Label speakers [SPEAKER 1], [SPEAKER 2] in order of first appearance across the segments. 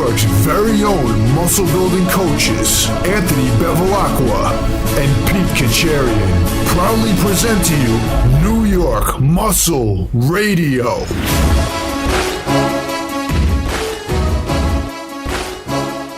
[SPEAKER 1] York's very own muscle building coaches, Anthony Bevilacqua and Pete Kacharian, proudly present to you New York Muscle Radio.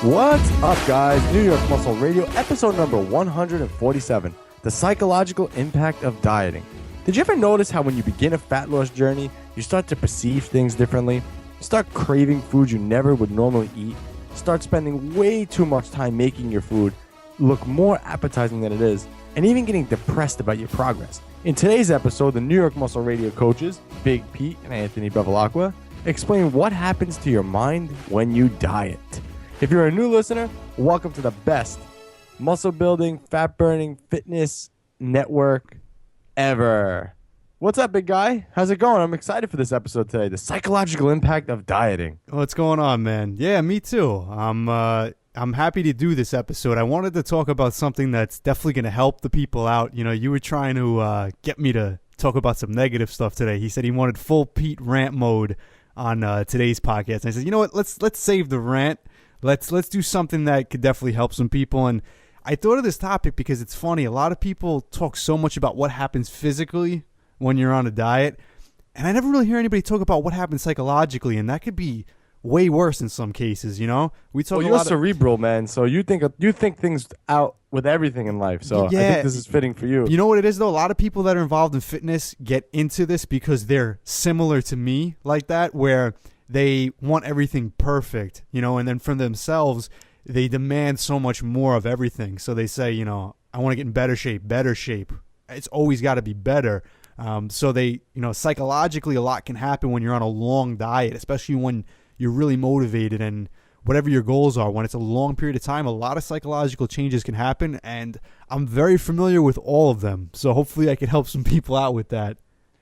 [SPEAKER 2] What's up, guys? New York Muscle Radio, episode number 147, the psychological impact of dieting. Did you ever notice how when you begin a fat loss journey, you start to perceive things differently? You start craving food you never would normally eat, start spending way too much time making your food look more appetizing than it is, and even getting depressed about your progress. In today's episode, the New York Muscle Radio coaches, Big Pete and Anthony Bevilacqua, explain what happens to your mind when you diet. If you're a new listener, welcome to the best muscle building, fat burning, fitness network ever. What's up, big guy? How's it going? I'm excited for this episode today. The psychological impact of dieting.
[SPEAKER 3] What's going on, man? Yeah, me too. I'm happy to do this episode. I wanted to talk about something that's definitely going to help the people out. You know, you were trying to get me to talk about some negative stuff today. He said he wanted full Pete rant mode on today's podcast. And I said, you know what? Let's save the rant. Let's do something that could definitely help some people. And I thought of this topic because it's funny. A lot of people talk so much about what happens physically when you're on a diet, and I never really hear anybody talk about what happens psychologically, and that could be way worse in some cases. You know, we talk.
[SPEAKER 2] Well, you're cerebral, man. So you think things out with everything in life. So
[SPEAKER 3] yeah,
[SPEAKER 2] I think this is fitting for you.
[SPEAKER 3] You know what it is though? A lot of people that are involved in fitness get into this because they're similar to me like that, where they want everything perfect, you know, and then from themselves, they demand so much more of everything. So they say, you know, I want to get in better shape. It's always got to be better. So they, you know, psychologically a lot can happen when you're on a long diet, especially when you're really motivated and whatever your goals are. When it's a long period of time, a lot of psychological changes can happen, and I'm very familiar with all of them. So hopefully I can help some people out with that.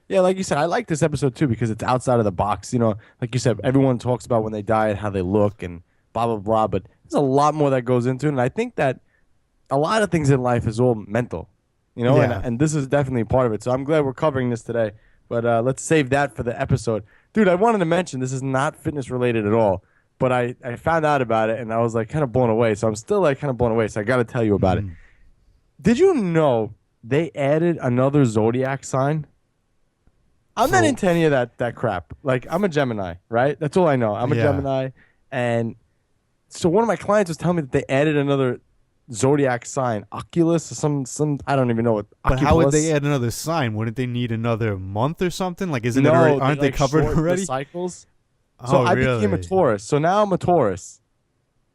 [SPEAKER 2] Yeah, like you said, I like this episode too because it's outside of the box. You know, like you said, everyone talks about when they diet, how they look and blah, blah, blah. But there's a lot more that goes into it. And I think that a lot of things in life is all mental, you know,
[SPEAKER 3] Yeah.
[SPEAKER 2] and this is definitely part of it. So I'm glad we're covering this today. But let's save that for the episode. Dude, I wanted to mention this is not fitness related at all. But I found out about it and I was like kind of blown away. So I'm still like kind of blown away. So I got to tell you about it. Did you know they added another zodiac sign? I'm not into any of that crap. Like, I'm a Gemini, right? That's all I know. I'm a Gemini. And so one of my clients was telling me that they added another zodiac sign, Oculus, or some I don't even know what.
[SPEAKER 3] But
[SPEAKER 2] Oculus.
[SPEAKER 3] how would they add another sign? Wouldn't they need another month or something? Like, isn't it
[SPEAKER 2] No,
[SPEAKER 3] already, aren't they
[SPEAKER 2] like
[SPEAKER 3] covered
[SPEAKER 2] shorten the
[SPEAKER 3] already?
[SPEAKER 2] cycles. So
[SPEAKER 3] Oh,
[SPEAKER 2] I
[SPEAKER 3] really?
[SPEAKER 2] became a Taurus. So now I'm a Taurus.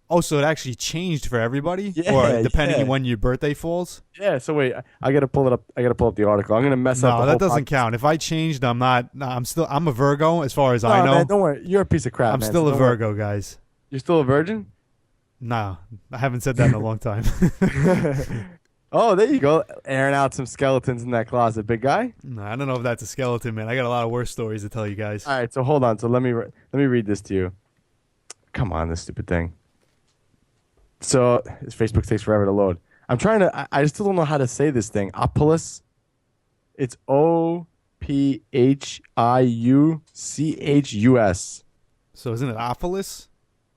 [SPEAKER 3] Oh, so it actually changed for everybody?
[SPEAKER 2] Yeah,
[SPEAKER 3] or depending
[SPEAKER 2] yeah.
[SPEAKER 3] on when your birthday falls?
[SPEAKER 2] Yeah. So wait, I gotta pull it up. I gotta pull up the article. I'm gonna mess up.
[SPEAKER 3] No,
[SPEAKER 2] the
[SPEAKER 3] that
[SPEAKER 2] whole
[SPEAKER 3] doesn't
[SPEAKER 2] podcast.
[SPEAKER 3] count. If I changed, I'm a Virgo as far as
[SPEAKER 2] No,
[SPEAKER 3] I know.
[SPEAKER 2] man, don't worry. You're a piece of crap.
[SPEAKER 3] I'm
[SPEAKER 2] man,
[SPEAKER 3] still
[SPEAKER 2] so
[SPEAKER 3] a
[SPEAKER 2] don't worry.
[SPEAKER 3] Virgo, guys.
[SPEAKER 2] You're still a virgin?
[SPEAKER 3] No, I haven't said that in a long time.
[SPEAKER 2] Oh, there you go. Airing out some skeletons in that closet, big guy.
[SPEAKER 3] No, I don't know if that's a skeleton, man. I got a lot of worse stories to tell you guys.
[SPEAKER 2] All right, so hold on. So let me read this to you. Come on, this stupid thing. So this Facebook takes forever to load. I'm trying to. I still don't know how to say this thing. Oculus. It's OPHIUCHUS.
[SPEAKER 3] So isn't it Ophilus?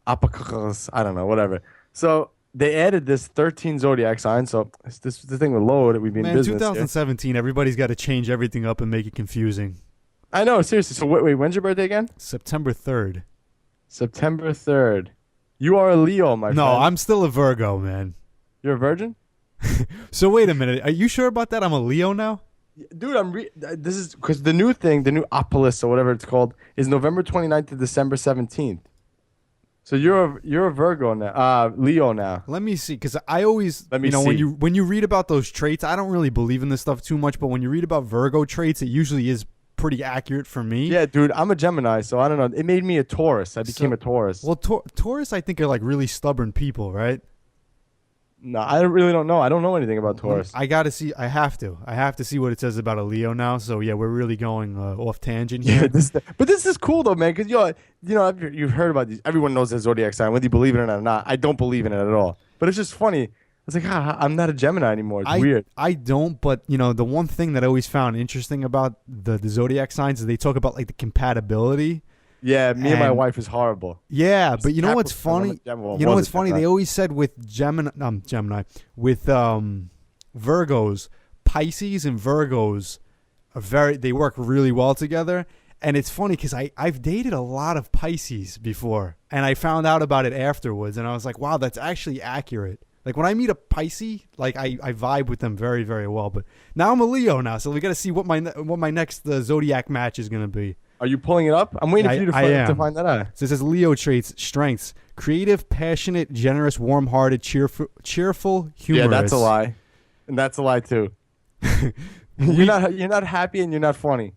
[SPEAKER 2] Oculus. I don't know. Whatever. So they added this 13 zodiac sign. So this the thing with load. We've been
[SPEAKER 3] Man,
[SPEAKER 2] business
[SPEAKER 3] 2017, everybody's got to change everything up and make it confusing.
[SPEAKER 2] I know. Seriously. So wait. When's your birthday again?
[SPEAKER 3] September 3rd.
[SPEAKER 2] September 3rd. You are a Leo, my friend.
[SPEAKER 3] No, I'm still a Virgo, man.
[SPEAKER 2] You're a virgin?
[SPEAKER 3] So wait a minute. Are you sure about that? I'm a Leo now?
[SPEAKER 2] Dude, this is because the new thing, the new Oculus or whatever it's called, is November 29th to December 17th. So you're a Virgo now, Leo now.
[SPEAKER 3] Let me see, because I always,
[SPEAKER 2] Let me
[SPEAKER 3] you know,
[SPEAKER 2] see.
[SPEAKER 3] when you read about those traits, I don't really believe in this stuff too much, but when you read about Virgo traits, it usually is pretty accurate for me.
[SPEAKER 2] Yeah, dude, I'm a Gemini, so I don't know. It made me a Taurus. I became a Taurus.
[SPEAKER 3] Well, Taurus, I think, are like really stubborn people, right?
[SPEAKER 2] No, I really don't know. I don't know anything about Taurus.
[SPEAKER 3] I got to see. I have to see what it says about a Leo now. So yeah, we're really going off tangent here.
[SPEAKER 2] Yeah, but this is cool though, man. Because you've heard about these. Everyone knows the zodiac sign, whether you believe in it or not. I don't believe in it at all. But it's just funny. It's like, I'm not a Gemini anymore. It's weird.
[SPEAKER 3] I don't, but the one thing that I always found interesting about the zodiac signs is they talk about like the compatibility.
[SPEAKER 2] Yeah, me and my
[SPEAKER 3] And-
[SPEAKER 2] wife is horrible.
[SPEAKER 3] Yeah, but you know what's funny?
[SPEAKER 2] Well,
[SPEAKER 3] You know
[SPEAKER 2] was
[SPEAKER 3] what's
[SPEAKER 2] it
[SPEAKER 3] funny?
[SPEAKER 2] Gemini?
[SPEAKER 3] They always said with Gemini, with Virgos, Pisces and Virgos they work really well together. And it's funny because I've dated a lot of Pisces before, and I found out about it afterwards, and I was like, wow, that's actually accurate. Like when I meet a Pisces, like I vibe with them very, very well. But now I'm a Leo now, so we got to see what my next zodiac match is gonna be.
[SPEAKER 2] Are you pulling it up? I'm waiting for you to find that out.
[SPEAKER 3] So it says Leo traits, strengths: creative, passionate, generous, warm-hearted, cheerful, humorous.
[SPEAKER 2] Yeah, that's a lie, and that's a lie too. You're not happy and you're not funny.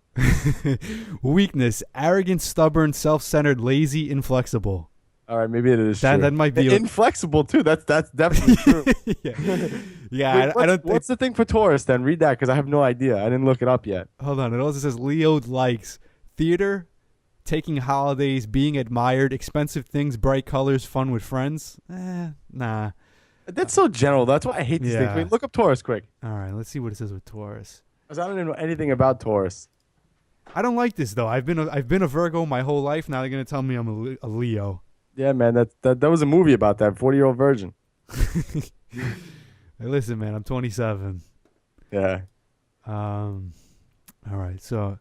[SPEAKER 3] Weakness: arrogant, stubborn, self-centered, lazy, inflexible.
[SPEAKER 2] All right, maybe it is true.
[SPEAKER 3] That might be
[SPEAKER 2] inflexible too. That's definitely true.
[SPEAKER 3] Yeah.
[SPEAKER 2] Wait,
[SPEAKER 3] I don't.
[SPEAKER 2] What's the thing for Taurus then? Read that because I have no idea. I didn't look it up yet.
[SPEAKER 3] Hold on. It also says Leo likes theater, taking holidays, being admired, expensive things, bright colors, fun with friends. Nah.
[SPEAKER 2] That's so general. That's why I hate these things. Wait, look up Taurus quick.
[SPEAKER 3] All right, let's see what it says with Taurus.
[SPEAKER 2] Because I don't even know anything about Taurus.
[SPEAKER 3] I don't like this though. I've been a Virgo my whole life. Now they're gonna tell me I'm a Leo.
[SPEAKER 2] Yeah, man. That was a movie about that 40-year-old virgin.
[SPEAKER 3] Hey, listen, man. I'm 27.
[SPEAKER 2] Yeah.
[SPEAKER 3] All right. So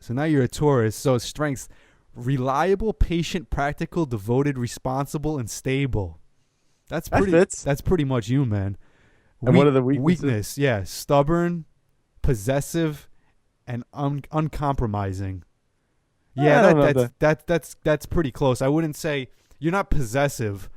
[SPEAKER 3] now you're a Taurus. So strengths: reliable, patient, practical, devoted, responsible, and stable. That fits. That's pretty much you, man.
[SPEAKER 2] And what are the weaknesses?
[SPEAKER 3] Weakness, yeah. Stubborn, possessive, and uncompromising. Yeah, that's pretty close. I wouldn't say you're not possessive.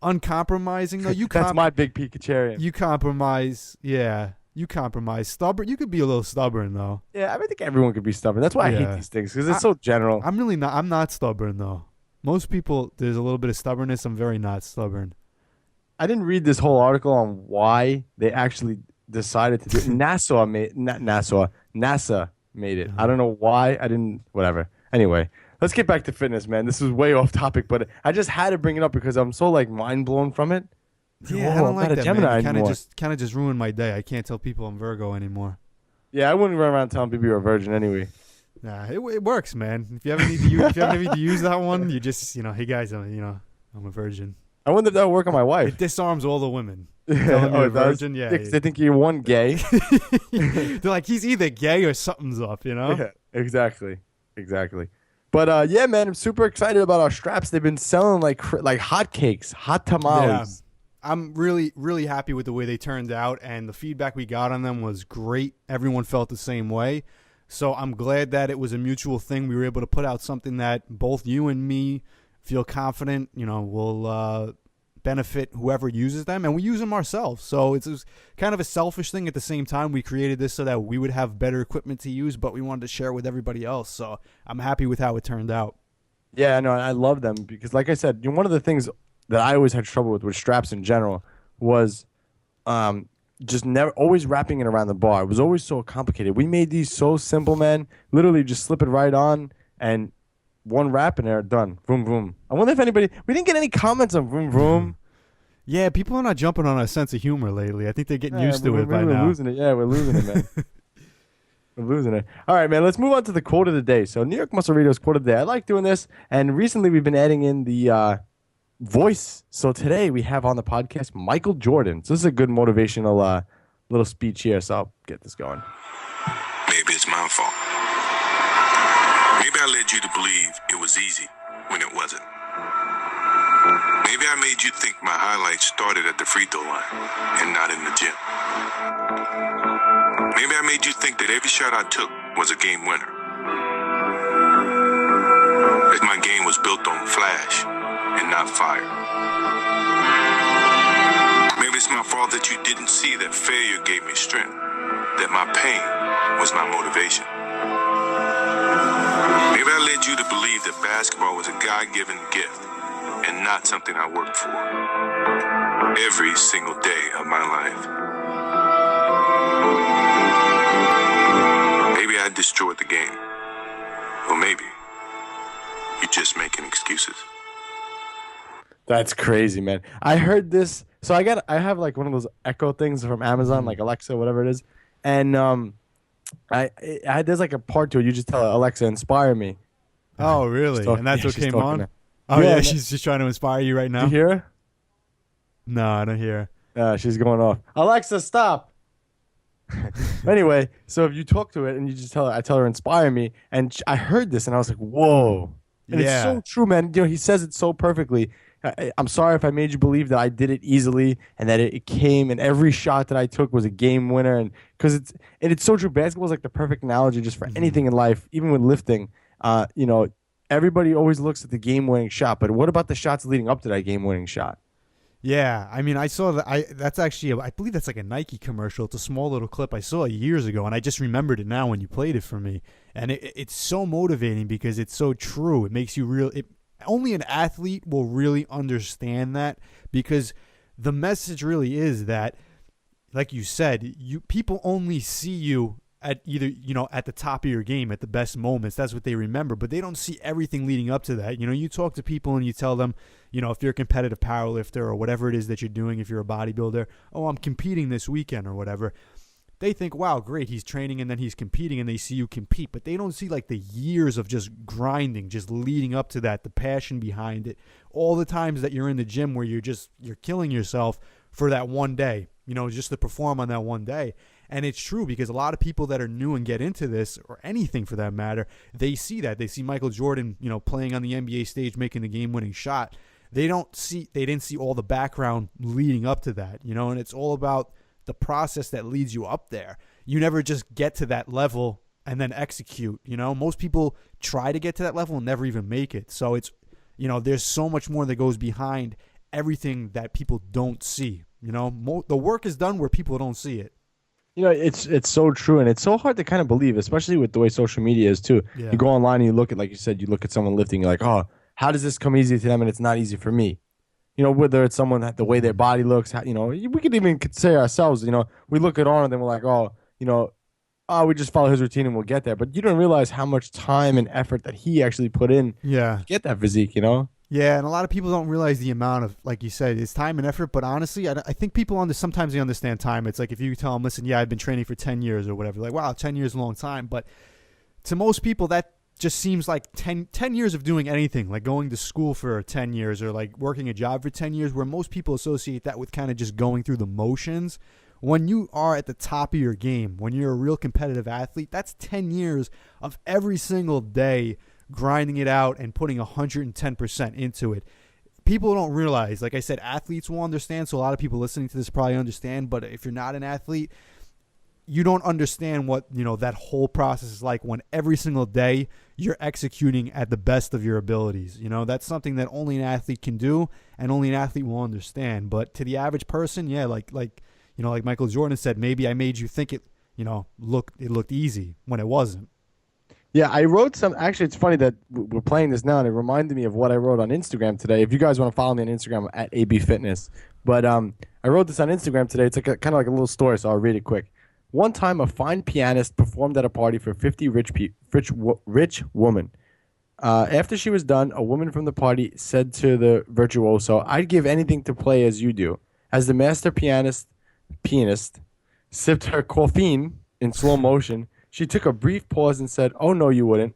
[SPEAKER 3] Uncompromising, though.
[SPEAKER 2] That's my big Picacharian.
[SPEAKER 3] You compromise. Yeah, you compromise. Stubborn. You could be a little stubborn, though.
[SPEAKER 2] Yeah, I think everyone could be stubborn. That's why I hate these things because it's so general.
[SPEAKER 3] I'm really not. I'm not stubborn, though. Most people, there's a little bit of stubbornness. I'm very not stubborn.
[SPEAKER 2] I didn't read this whole article on why they actually decided to do it. NASA made it. I don't know why. I didn't. Whatever. Anyway, let's get back to fitness, man. This is way off topic, but I just had to bring it up because I'm so like mind blown from it.
[SPEAKER 3] Yeah, I don't like that, Gemini man. Kind of just ruined my day. I can't tell people I'm Virgo anymore.
[SPEAKER 2] Yeah, I wouldn't run around telling people you're a virgin anyway.
[SPEAKER 3] Nah, it works, man. If you ever need to use that one, you just hey guys, I'm a virgin.
[SPEAKER 2] I wonder if that would work on my wife.
[SPEAKER 3] It disarms all the women. Telling you're a virgin, yeah.
[SPEAKER 2] They think you're one gay.
[SPEAKER 3] They're like, he's either gay or something's up,
[SPEAKER 2] Yeah, exactly. But yeah, man, I'm super excited about our straps. They've been selling like hotcakes, hot tamales.
[SPEAKER 3] Yeah. I'm really, really happy with the way they turned out, and the feedback we got on them was great. Everyone felt the same way. So I'm glad that it was a mutual thing. We were able to put out something that both you and me feel confident, will benefit whoever uses them, and we use them ourselves. So it's kind of a selfish thing. At the same time, we created this so that we would have better equipment to use, but we wanted to share with everybody else. So I'm happy with how it turned out.
[SPEAKER 2] Yeah, no, I love them because, like I said, one of the things that I always had trouble with straps in general was just never always wrapping it around the bar. It was always so complicated. We made these so simple, man. Literally just slip it right on and one wrap and they're done. Vroom, vroom. I wonder if we didn't get any comments on vroom, vroom.
[SPEAKER 3] Yeah, people are not jumping on our sense of humor lately. I think they're getting used to it by now.
[SPEAKER 2] We're losing it. Yeah, we're losing it, man. We're losing it. All right, man, let's move on to the quote of the day. So New York Muscle Radio's quote of the day. I like doing this, and recently we've been adding in the voice. So today we have on the podcast Michael Jordan. So this is a good motivational little speech here, so I'll get this going.
[SPEAKER 4] Maybe it's my fault. Maybe I led you to believe it was easy when it wasn't. Maybe I made you think my highlights started at the free throw line and not in the gym. Maybe I made you think that every shot I took was a game winner. That my game was built on flash and not fire. Maybe it's my fault that you didn't see that failure gave me strength, that my pain was my motivation. Maybe I led you to believe that basketball was a God-given gift and not something I worked for every single day of my life. Maybe I destroyed the game. Or maybe you're just making excuses.
[SPEAKER 2] That's crazy, man. I heard this. So I have like one of those Echo things from Amazon, like Alexa, whatever it is. And there's like a part to it. You just tell Alexa, inspire me.
[SPEAKER 3] Oh, really?
[SPEAKER 2] Talking-
[SPEAKER 3] And that's
[SPEAKER 2] yeah,
[SPEAKER 3] what
[SPEAKER 2] she's
[SPEAKER 3] came
[SPEAKER 2] talking
[SPEAKER 3] on?
[SPEAKER 2] to-
[SPEAKER 3] Oh,
[SPEAKER 2] Yeah,
[SPEAKER 3] yeah,
[SPEAKER 2] man.
[SPEAKER 3] she's just trying to inspire you right
[SPEAKER 2] Did
[SPEAKER 3] now?
[SPEAKER 2] you hear her?
[SPEAKER 3] No, I don't hear.
[SPEAKER 2] She's going off. Alexa, stop. Anyway, so if you talk to it and you just tell her, I tell her, inspire me, and I heard this and I was like, whoa. And it's so
[SPEAKER 3] Yeah.
[SPEAKER 2] true, man. You know, he says it so perfectly. I'm sorry if I made you believe that I did it easily and that it came and every shot that I took was a game winner. And because it's so true. Basketball is like the perfect analogy just for anything in life, even with lifting. You know, everybody always looks at the game winning shot, but what about the shots leading up to that game winning shot?
[SPEAKER 3] Yeah, I mean, I saw that. That's actually, I believe that's like a Nike commercial. It's a small little clip I saw years ago, and I just remembered it now when you played it for me. And it's so motivating because it's so true. It makes you real. Only an athlete will really understand that, because the message really is that, like you said, people only see you at either, at the top of your game, at the best moments. That's what they remember, but they don't see everything leading up to that. You talk to people and you tell them, if you're a competitive powerlifter or whatever it is that you're doing, if you're a bodybuilder, oh, I'm competing this weekend or whatever. They think, wow, great, he's training and then he's competing, and they see you compete, but they don't see like the years of just grinding, just leading up to that, the passion behind it, all the times that you're in the gym where you're killing yourself for that one day, just to perform on that one day. And it's true, because a lot of people that are new and get into this, or anything for that matter, they see that. They see Michael Jordan, playing on the NBA stage, making the game-winning shot. They didn't see all the background leading up to that, and it's all about the process that leads you up there. You never just get to that level and then execute. Most people try to get to that level and never even make it. So it's, there's so much more that goes behind everything that people don't see. The work is done where people don't see it.
[SPEAKER 2] It's so true, and it's so hard to kind of believe, especially with the way social media is too.
[SPEAKER 3] Yeah.
[SPEAKER 2] You go online and you look at, like you said, you look at someone lifting, you're like, oh, how does this come easy to them and it's not easy for me? Whether it's someone that the way their body looks, we could even say ourselves, we look at Arnold and we're like, we just follow his routine and we'll get there. But you don't realize how much time and effort that he actually put in to get that physique,
[SPEAKER 3] Yeah, and a lot of people don't realize the amount of, like you said, it's time and effort. But honestly, I think people sometimes they understand time. It's like if you tell them, listen, I've been training for 10 years or whatever. Like, wow, 10 years is a long time. But to most people, that just seems like 10 years of doing anything, like going to school for 10 years or like working a job for 10 years, where most people associate that with kind of just going through the motions. When you are at the top of your game, when you're a real competitive athlete, that's 10 years of every single day grinding it out and putting 110% into it. People don't realize, like I said, athletes will understand. So a lot of people listening to this probably understand. But if you're not an athlete, you don't understand what, that whole process is like, when every single day you're executing at the best of your abilities. That's something that only an athlete can do and only an athlete will understand. But to the average person, yeah, like Michael Jordan said, maybe I made you think it looked easy when it wasn't.
[SPEAKER 2] Yeah, I wrote some. Actually, it's funny that we're playing this now, and it reminded me of what I wrote on Instagram today. If you guys want to follow me on Instagram, at AB Fitness. But I wrote this on Instagram today. It's like kind of like a little story, so I'll read it quick. One time, a fine pianist performed at a party for 50 rich women. After she was done, a woman from the party said to the virtuoso, "I'd give anything to play as you do." As the master pianist sipped her caffeine in slow motion, she took a brief pause and said, "Oh, no, you wouldn't."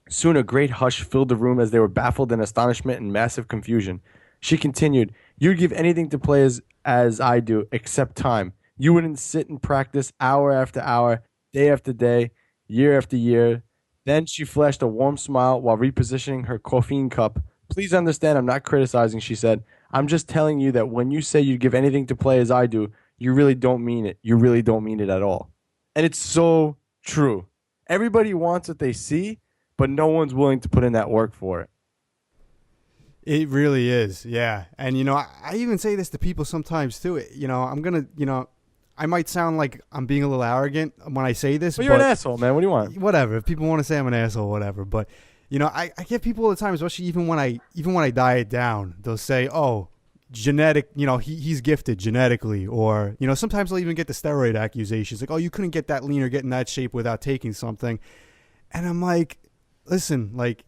[SPEAKER 2] Soon a great hush filled the room as they were baffled in astonishment and massive confusion. She continued, "You'd give anything to play as I do, except time. You wouldn't sit and practice hour after hour, day after day, year after year." Then she flashed a warm smile while repositioning her caffeine cup. "Please understand, I'm not criticizing," she said. "I'm just telling you that when you say you'd give anything to play as I do, you really don't mean it. You really don't mean it at all." And it's so true. Everybody wants what they see, but no one's willing to put in that work for it.
[SPEAKER 3] It really is, yeah. And, I even say this to people sometimes, too. I might sound like I'm being a little arrogant when I say this.
[SPEAKER 2] Well, you're an asshole, man. What do you want?
[SPEAKER 3] Whatever. If people want to say I'm an asshole, whatever. But, I get people all the time, especially even when I diet down, they'll say, oh, genetic, he's gifted genetically. Or, sometimes they'll even get the steroid accusations. Like, oh, you couldn't get that lean or get in that shape without taking something. And I'm like, listen, like,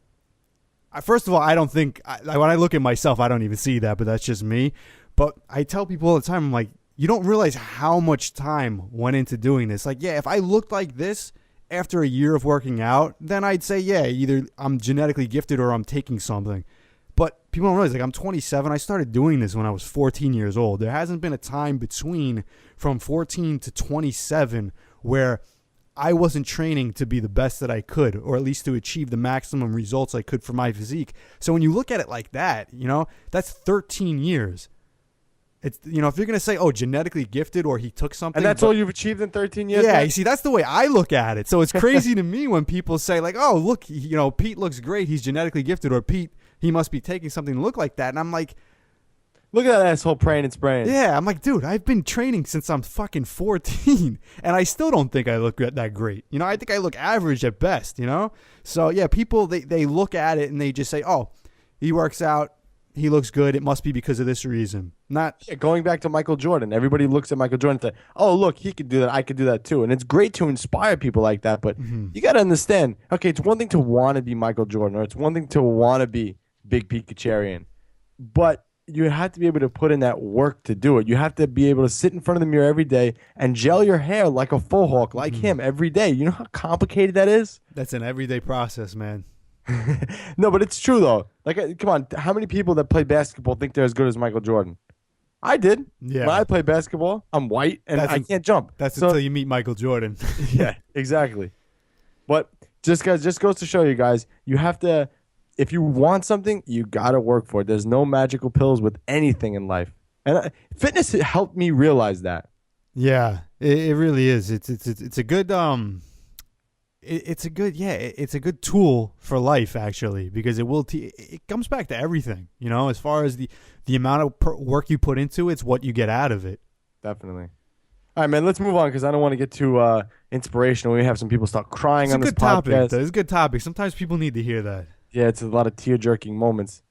[SPEAKER 3] first of all, I don't think, when I look at myself, I don't even see that, but that's just me. But I tell people all the time, I'm like, you don't realize how much time went into doing this. Like, yeah, if I looked like this, after a year of working out, then I'd say, yeah, either I'm genetically gifted or I'm taking something. But people don't realize, like, I'm 27. I started doing this when I was 14 years old. There hasn't been a time between from 14 to 27 where I wasn't training to be the best that I could, or at least to achieve the maximum results I could for my physique. So when you look at it like that, that's 13 years. It's, if you're going to say, oh, genetically gifted, or he took something.
[SPEAKER 2] And that's all you've achieved in 13 years?
[SPEAKER 3] Yeah,
[SPEAKER 2] man?
[SPEAKER 3] you see, that's the way I look at it. So it's crazy to me when people say, like, oh, look, Pete looks great. He's genetically gifted, or Pete, he must be taking something to look like that. And I'm like,
[SPEAKER 2] look at that asshole praying and spraying.
[SPEAKER 3] Yeah, I'm like, dude, I've been training since I'm fucking 14, and I still don't think I look that great. I think I look average at best, So, yeah, people, they look at it and they just say, oh, he works out, he looks good, it must be because of this reason.
[SPEAKER 2] Going back to Michael Jordan, everybody looks at Michael Jordan and say, oh, look, he could do that, I could do that too. And it's great to inspire people like that, but you got to understand, okay, it's one thing to want to be Michael Jordan, or it's one thing to want to be Big Pete Kacharian, but you have to be able to put in that work to do it. You have to be able to sit in front of the mirror every day and gel your hair like a faux hawk, like him every day. You know how complicated that is?
[SPEAKER 3] That's an everyday process, man.
[SPEAKER 2] No, but it's true, though. Like, come on, how many people that play basketball think they're as good as Michael Jordan? I did.
[SPEAKER 3] Yeah.
[SPEAKER 2] When I play basketball, I'm white and I can't jump.
[SPEAKER 3] That's until you meet Michael Jordan.
[SPEAKER 2] Yeah, exactly. But just goes to show you guys, you have to, if you want something, you got to work for it. There's no magical pills with anything in life. And fitness helped me realize that.
[SPEAKER 3] Yeah, it really is. It's a good it's a good tool for life, actually, because it will it comes back to everything, as far as the amount of work you put into it's what you get out of it.
[SPEAKER 2] Definitely. All right, man, let's move on because I don't want to get too inspirational. We have some people start crying on this podcast.
[SPEAKER 3] It's a good topic. Sometimes people need to hear that.
[SPEAKER 2] Yeah, it's a lot of tear-jerking moments.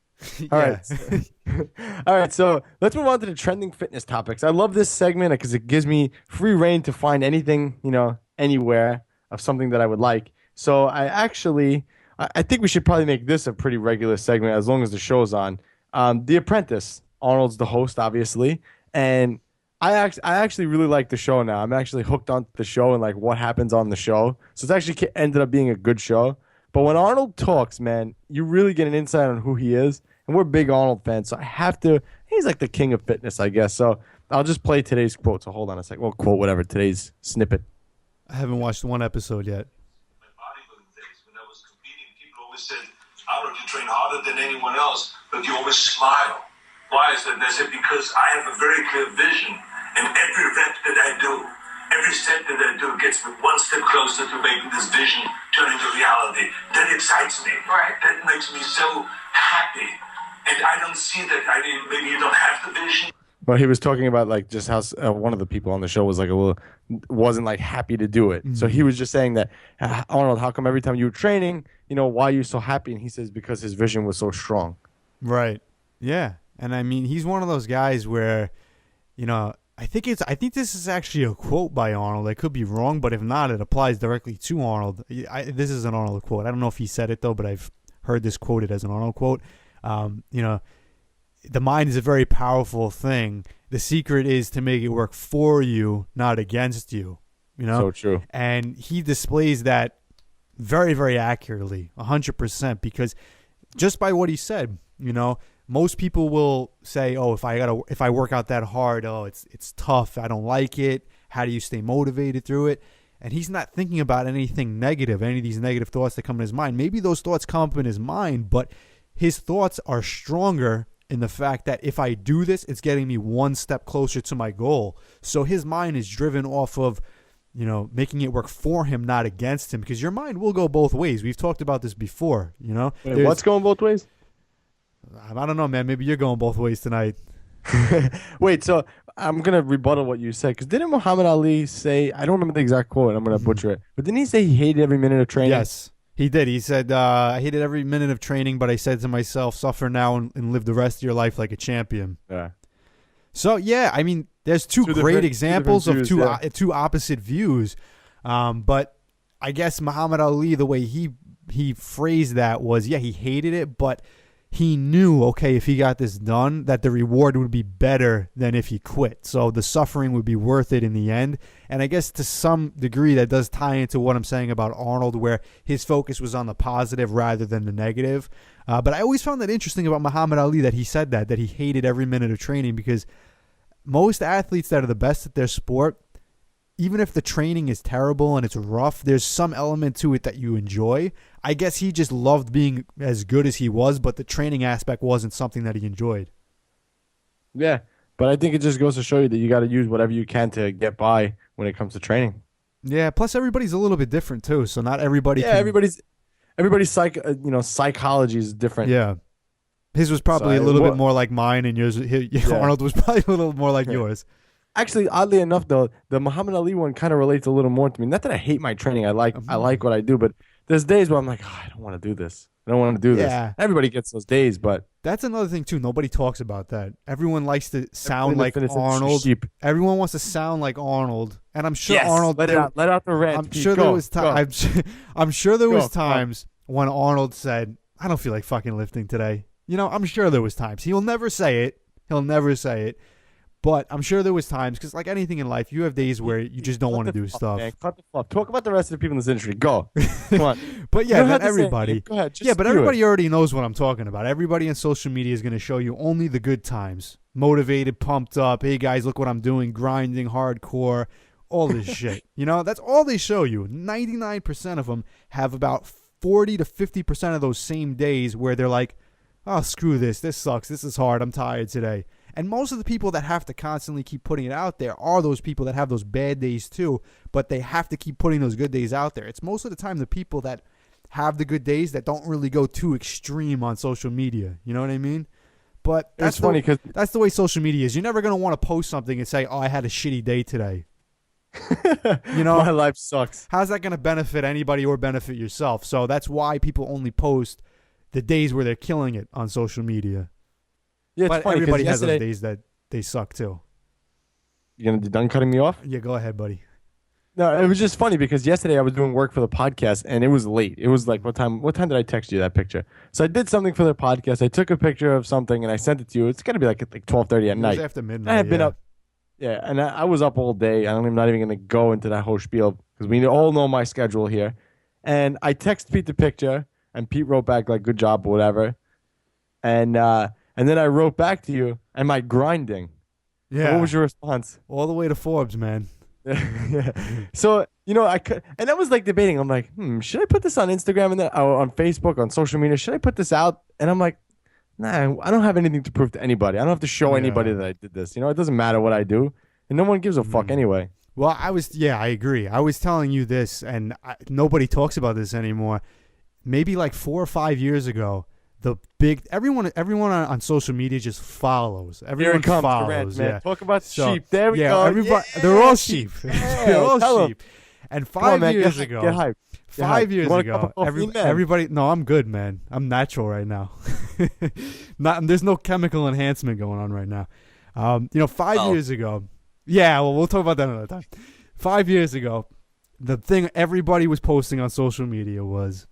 [SPEAKER 2] All right. All right, so let's move on to the trending fitness topics. I love this segment because it gives me free reign to find anything, anywhere of something that I would like. So I think we should probably make this a pretty regular segment as long as the show's on. The Apprentice. Arnold's the host, obviously. And I actually really like the show now. I'm actually hooked on the show and like what happens on the show. So it's actually ended up being a good show. But when Arnold talks, man, you really get an insight on who he is. And we're big Arnold fans, so I have to. He's like the king of fitness, I guess. So I'll just play today's quote. So hold on a second. Well, quote, whatever, today's snippet.
[SPEAKER 3] I haven't watched one episode yet.
[SPEAKER 5] My bodybuilding days, when I was competing, people always said, Arnold, you train harder than anyone else, but you always smile. Why is that? And I said, because I have a very clear vision, and every rep that I do, every step that I do gets me one step closer to making this vision turn into reality. That excites me. Right. That makes me so happy. And I don't see that. Maybe you don't have the vision.
[SPEAKER 2] Well, he was talking about like just how one of the people on the show was like wasn't like happy to do it. Mm-hmm. So he was just saying that, Arnold, how come every time you were training, why are you so happy? And he says because his vision was so strong.
[SPEAKER 3] Right. Yeah. And I mean, he's one of those guys where, I think this is actually a quote by Arnold. I could be wrong, but if not, it applies directly to Arnold. This is an Arnold quote. I don't know if he said it though, but I've heard this quoted as an Arnold quote. The mind is a very powerful thing. The secret is to make it work for you, not against you.
[SPEAKER 2] So true.
[SPEAKER 3] And he displays that very, very accurately, 100%, because just by what he said, most people will say, "Oh, if I work out that hard, oh, it's tough. I don't like it. How do you stay motivated through it?" And he's not thinking about anything negative, any of these negative thoughts that come in his mind. Maybe those thoughts come up in his mind, but his thoughts are stronger in the fact that if I do this, it's getting me one step closer to my goal. So his mind is driven off of, making it work for him, not against him, because your mind will go both ways. We've talked about this before,
[SPEAKER 2] Wait, what's going both ways?
[SPEAKER 3] I don't know, man. Maybe you're going both ways tonight.
[SPEAKER 2] Wait, so I'm going to rebuttal what you said, because didn't Muhammad Ali say, I don't remember the exact quote, I'm going to butcher it, but didn't he say he hated every minute of training?
[SPEAKER 3] Yes. He did. He said, I hated every minute of training, but I said to myself, suffer now and live the rest of your life like a champion.
[SPEAKER 2] Yeah.
[SPEAKER 3] So, yeah, I mean, there's two great examples of two opposite views. But I guess Muhammad Ali, the way he phrased that was, he hated it, but he knew, okay, if he got this done, that the reward would be better than if he quit. So the suffering would be worth it in the end. And I guess to some degree that does tie into what I'm saying about Arnold, where his focus was on the positive rather than the negative. But I always found that interesting about Muhammad Ali, that he said that he hated every minute of training, because most athletes that are the best at their sport, even if the training is terrible and it's rough, there's some element to it that you enjoy. I guess he just loved being as good as he was, but the training aspect wasn't something that he enjoyed.
[SPEAKER 2] Yeah, but I think it just goes to show you that you got to use whatever you can to get by when it comes to training.
[SPEAKER 3] Yeah, plus everybody's a little bit different too, so not everybody.
[SPEAKER 2] Yeah, everybody's psychology is different.
[SPEAKER 3] Yeah, his was probably a little bit more like mine, and yours. Arnold was probably a little more like yours.
[SPEAKER 2] Actually, oddly enough, though, the Muhammad Ali one kind of relates a little more to me. Not that I hate my training. I like what I do, but there's days where I'm like, I don't want to do this. I don't want to do this. Everybody gets those days, but
[SPEAKER 3] that's another thing too. Nobody talks about that. Everyone likes to sound like Arnold. Everyone wants to sound like Arnold, and I'm sure Arnold.
[SPEAKER 2] Let out the rant.
[SPEAKER 3] I'm sure there was I'm sure there was times when Arnold said, "I don't feel like fucking lifting today." I'm sure there was times. He'll never say it. But I'm sure there was times, because like anything in life, you have days where you just don't want to do stuff.
[SPEAKER 2] Man. Cut the fluff. Talk about the rest of the people in this industry. Go. Come on.
[SPEAKER 3] But yeah, man, everybody.
[SPEAKER 2] Go ahead.
[SPEAKER 3] But everybody already knows what I'm talking about. Everybody on social media is going to show you only the good times. Motivated, pumped up. Hey guys, look what I'm doing. Grinding, hardcore, all this shit. That's all they show you. 99% of them have about 40 to 50% of those same days where they're like, oh, screw this. This sucks. This is hard. I'm tired today. And most of the people that have to constantly keep putting it out there are those people that have those bad days too, but they have to keep putting those good days out there. It's most of the time the people that have the good days that don't really go too extreme on social media. You know what I mean? But that's funny because that's the way social media is. You're never going to want to post something and say, oh, I had a shitty day today.
[SPEAKER 2] My life sucks.
[SPEAKER 3] How's that going to benefit anybody or benefit yourself? So that's why people only post the days where they're killing it on social media.
[SPEAKER 2] Yeah, it's funny,
[SPEAKER 3] everybody has those days that they suck too.
[SPEAKER 2] You done cutting me off?
[SPEAKER 3] Yeah, go ahead, buddy.
[SPEAKER 2] No, it was just funny because yesterday I was doing work for the podcast and it was late. It was like, what time did I text you that picture? So I did something for the podcast. I took a picture of something and I sent it to you. It's going to be like 12:30 at night.
[SPEAKER 3] It was after midnight.
[SPEAKER 2] I had been up. Yeah, and I was up all day. I'm not even going to go into that whole spiel because we all know my schedule here. And I texted Pete the picture and Pete wrote back like, good job or whatever. And then I wrote back to you, am I grinding?
[SPEAKER 3] Yeah.
[SPEAKER 2] What was your response?
[SPEAKER 3] All the way to Forbes, man.
[SPEAKER 2] Yeah. So, I could, and I was like debating. I'm like, should I put this on Instagram and on Facebook, on social media? Should I put this out? And I'm like, nah, I don't have anything to prove to anybody. I don't have to show anybody that I did this. It doesn't matter what I do. And no one gives a fuck anyway.
[SPEAKER 3] Well, I agree. I was telling you this, and nobody talks about this anymore. Maybe like 4 or 5 years ago, everyone on social media just follows. Everyone follows.
[SPEAKER 2] Man. Talk about sheep. There we go.
[SPEAKER 3] Everybody, they're all sheep. They're all sheep. And 5 years ago,
[SPEAKER 2] get hyped.
[SPEAKER 3] 5 years ago, everybody. No, I'm good, man. I'm natural right now. There's no chemical enhancement going on right now. 5 years ago. Yeah, well, we'll talk about that another time. 5 years ago, the thing everybody was posting on social media was,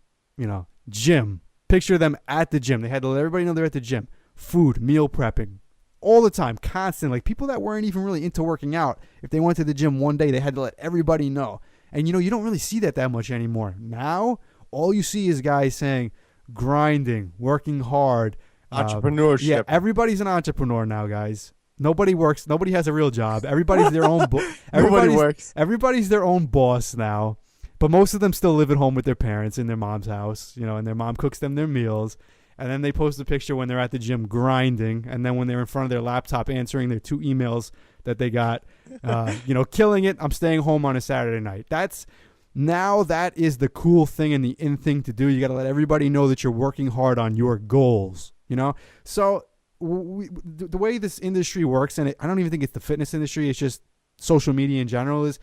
[SPEAKER 3] gym. Picture them at the gym. They had to let everybody know they're at the gym. Food, meal prepping, all the time, constant. Like people that weren't even really into working out, if they went to the gym one day, they had to let everybody know. And you don't really see that much anymore. Now, all you see is guys saying grinding, working hard.
[SPEAKER 2] Entrepreneurship.
[SPEAKER 3] Yeah, everybody's an entrepreneur now, guys. Nobody works. Nobody has a real job. Everybody's their own.
[SPEAKER 2] Nobody works.
[SPEAKER 3] Everybody's their own boss now. But most of them still live at home with their parents in their mom's house, and their mom cooks them their meals. And then they post a picture when they're at the gym grinding. And then when they're in front of their laptop answering their 2 emails that they got, killing it. I'm staying home on a Saturday night. That is the cool thing and the in thing to do. You got to let everybody know that you're working hard on your goals, So the way this industry works, and I don't even think it's the fitness industry, it's just social media in general, is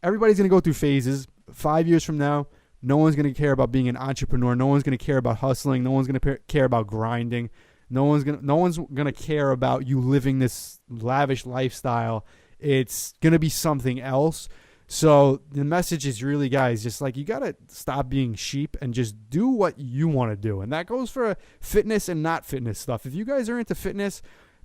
[SPEAKER 3] everybody's going to go through phases. 5 years from now, no one's going to care about being an entrepreneur. No one's going to care about hustling. No one's going to care about grinding. No one's going to care about you living this lavish lifestyle. It's going to be something else. So the message is really, guys, just like you got to stop being sheep and just do what you want to do. And that goes for fitness and not fitness stuff. If you guys are into fitness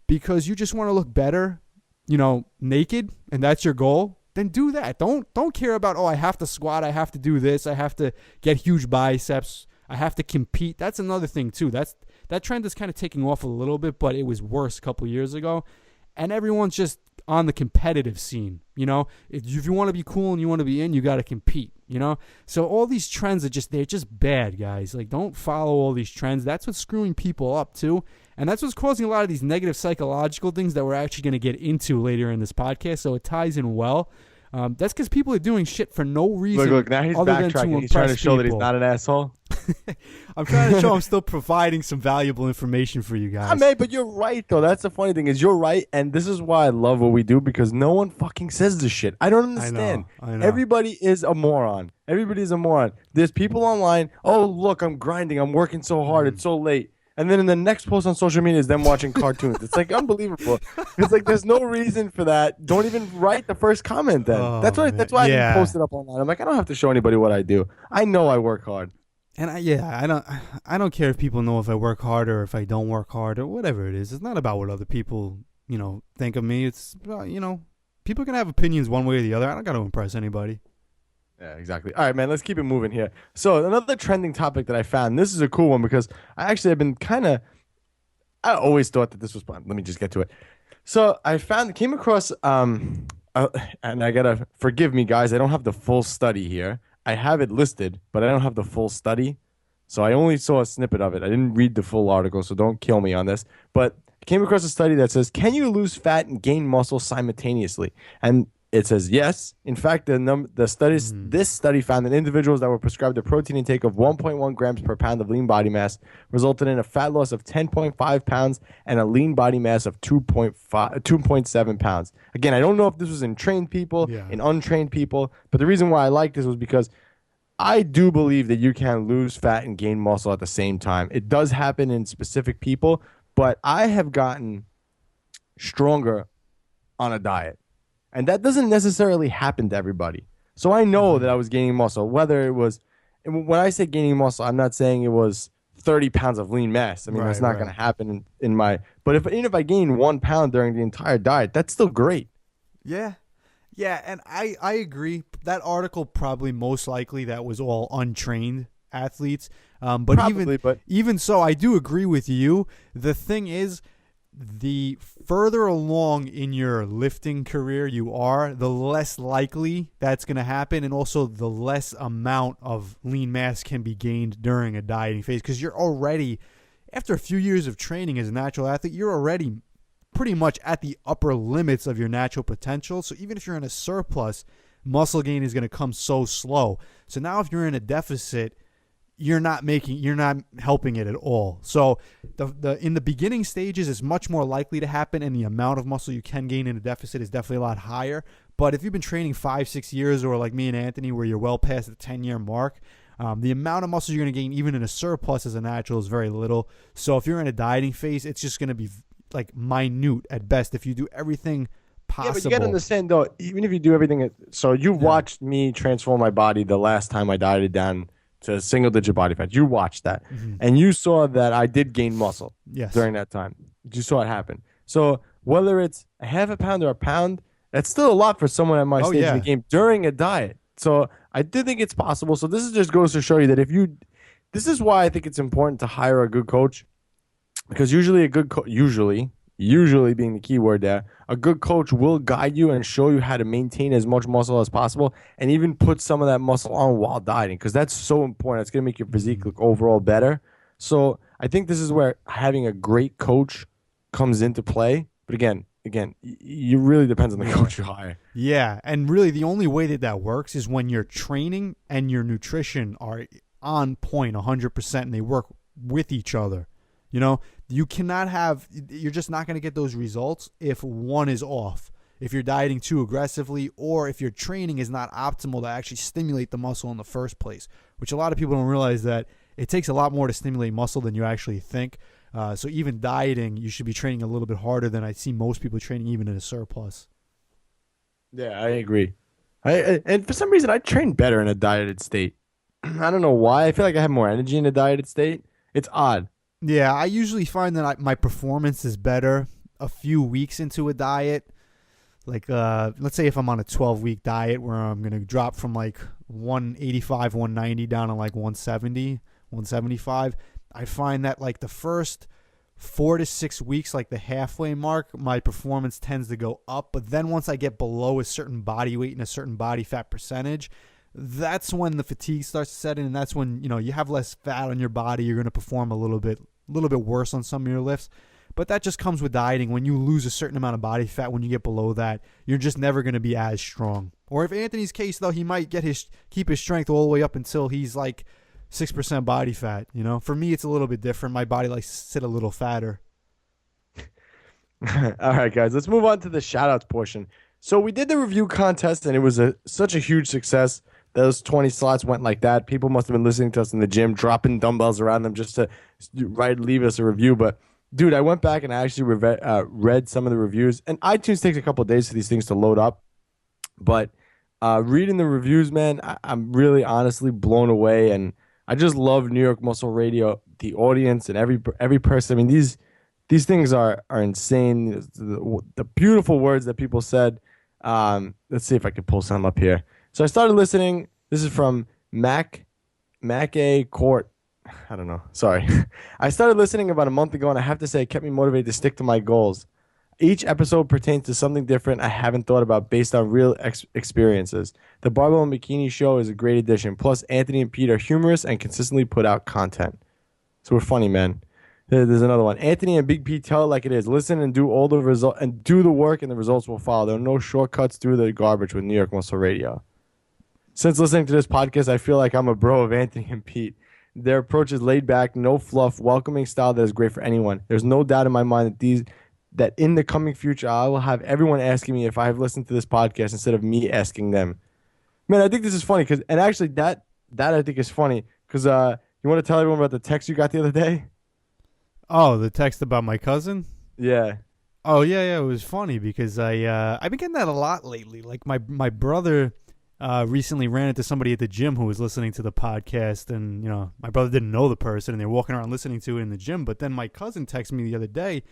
[SPEAKER 3] because you just want to look better, naked, and that's your goal, then do that. Don't care about, I have to squat, I have to do this, I have to get huge biceps, I have to compete. That's another thing too. That trend is kind of taking off a little bit, but it was worse a couple years ago. And everyone's just on the competitive scene, If you want to be cool and you want to be in, you got to compete, So all these trends they're just bad, guys. Like, don't follow all these trends. That's what's screwing people up too. And that's what's causing a lot of these negative psychological things that we're actually going to get into later in this podcast. So it ties in well. That's because people are doing shit for no reason.
[SPEAKER 2] Look, now he's backtracking. He's trying to show that he's not an asshole.
[SPEAKER 3] I'm trying to show I'm still providing some valuable information for you guys.
[SPEAKER 2] But you're right, though. That's the funny thing is you're right, and this is why I love what we do, because no one fucking says this shit. I don't understand.
[SPEAKER 3] I know.
[SPEAKER 2] Everybody is a moron. Everybody's a moron. There's people online, look, I'm grinding. I'm working so hard. It's so late. And then in the next post on social media is them watching cartoons. It's like unbelievable. It's like there's no reason for that. Don't even write the first comment then. That's why I didn't post it up online. I'm like, I don't have to show anybody what I do. I know I work hard.
[SPEAKER 3] And I don't care if people know if I work hard or if I don't work hard or whatever it is. It's not about what other people, think of me. It's about, people can have opinions one way or the other. I don't got to impress anybody.
[SPEAKER 2] Yeah, exactly. All right, man, let's keep it moving here. So another trending topic that I found, this is a cool one because I actually have been I always thought that this was fun. Let me just get to it. So I came across, and I got to forgive me, guys. I don't have the full study here. I have it listed, but I don't have the full study. So I only saw a snippet of it. I didn't read the full article, so don't kill me on this. But I came across a study that says, can you lose fat and gain muscle simultaneously? And it says yes. In fact, this study found that individuals that were prescribed a protein intake of 1.1 grams per pound of lean body mass resulted in a fat loss of 10.5 pounds and a lean body mass of 2.7 pounds. Again, I don't know if this was in trained people, in untrained people, but the reason why I like this was because I do believe that you can lose fat and gain muscle at the same time. It does happen in specific people, but I have gotten stronger on a diet. And that doesn't necessarily happen to everybody. So I know that I was gaining muscle, whether it was, when I say gaining muscle, I'm not saying it was 30 pounds of lean mass. I mean, that's not going to happen in my, but even if I gain 1 pound during the entire diet, that's still great.
[SPEAKER 3] Yeah. Yeah. And I agree. That article probably most likely that was all untrained athletes. Even so, I do agree with you. The thing is, the further along in your lifting career you are, the less likely that's going to happen, and also the less amount of lean mass can be gained during a dieting phase, because you're already, after a few years of training as a natural athlete, you're already pretty much at the upper limits of your natural potential. So even if you're in a surplus, muscle gain is going to come so slow. So now if you're in a deficit, you're not helping it at all. So in the beginning stages, it's much more likely to happen, and the amount of muscle you can gain in a deficit is definitely a lot higher. But if you've been training 5-6 years, or like me and Anthony, where you're well past the 10-year mark, the amount of muscle you're going to gain, even in a surplus as a natural, is very little. So if you're in a dieting phase, it's just going to be like minute at best if you do everything possible.
[SPEAKER 2] Yeah, but you got to understand, though, even if you do everything. So you watched me transform my body the last time I dieted down to single-digit body fat. You watched that, and you saw that I did gain muscle during that time. You saw it happen. So whether it's a half a pound or a pound, that's still a lot for someone at my stage in the game during a diet. So I do think it's possible. So this just goes to show you that this is why I think it's important to hire a good coach, because usually a good coach, usually being the key word there, a good coach will guide you and show you how to maintain as much muscle as possible, and even put some of that muscle on while dieting, because that's so important. It's going to make your physique look overall better. So I think this is where having a great coach comes into play. But again, it really depends on the coach you hire.
[SPEAKER 3] Yeah, and really the only way that works is when your training and your nutrition are on point 100% and they work with each other. You cannot you're just not going to get those results if one is off. If you're dieting too aggressively, or if your training is not optimal to actually stimulate the muscle in the first place, which a lot of people don't realize that it takes a lot more to stimulate muscle than you actually think. So even dieting, you should be training a little bit harder than I see most people training even in a surplus.
[SPEAKER 2] Yeah, I agree. And for some reason, I train better in a dieted state. I don't know why. I feel like I have more energy in a dieted state. It's odd.
[SPEAKER 3] Yeah, I usually find that my performance is better a few weeks into a diet. Like, let's say if I'm on a 12-week diet where I'm going to drop from like 185, 190 down to like 170, 175, I find that like the first 4 to 6 weeks, like the halfway mark, my performance tends to go up. But then once I get below a certain body weight and a certain body fat percentage, that's when the fatigue starts to set in, and that's when, you have less fat on your body. You're going to perform a little bit worse on some of your lifts. But that just comes with dieting. When you lose a certain amount of body fat, when you get below that, you're just never going to be as strong. Or if Anthony's case, though, he might keep his strength all the way up until he's like 6% body fat. For me, it's a little bit different. My body likes to sit a little fatter.
[SPEAKER 2] All right, guys, let's move on to the shout-outs portion. So we did the review contest, and it was such a huge success. Those 20 slots went like that. People must have been listening to us in the gym, dropping dumbbells around them just to leave us a review. But, dude, I went back and I actually read some of the reviews. And iTunes takes a couple of days for these things to load up. But reading the reviews, man, I'm really honestly blown away. And I just love New York Muscle Radio, the audience, and every person. I mean, these things are insane. The beautiful words that people said. Let's see if I can pull some up here. So I started listening. This is from Mac A Court. I don't know. Sorry. I started listening about a month ago, and I have to say it kept me motivated to stick to my goals. Each episode pertains to something different I haven't thought about based on real experiences. The Barbell and Bikini Show is a great addition. Plus, Anthony and Pete are humorous and consistently put out content. So we're funny, man. There's another one. Anthony and Big Pete tell it like it is. Listen and do all the result and do the work, and the results will follow. There are no shortcuts through the garbage with New York Muscle Radio. Since listening to this podcast, I feel like I'm a bro of Anthony and Pete. Their approach is laid back, no fluff, welcoming style that is great for anyone. There's no doubt in my mind that in the coming future, I will have everyone asking me if I have listened to this podcast instead of me asking them. Man, I think this is funny and actually that I think is funny because you want to tell everyone about the text you got the other day?
[SPEAKER 3] Oh, the text about my cousin?
[SPEAKER 2] Yeah.
[SPEAKER 3] Oh, yeah, it was funny because I've been getting that a lot lately. Like my brother recently ran into somebody at the gym who was listening to the podcast, and my brother didn't know the person, and they were walking around listening to it in the gym. But then my cousin texted me the other day.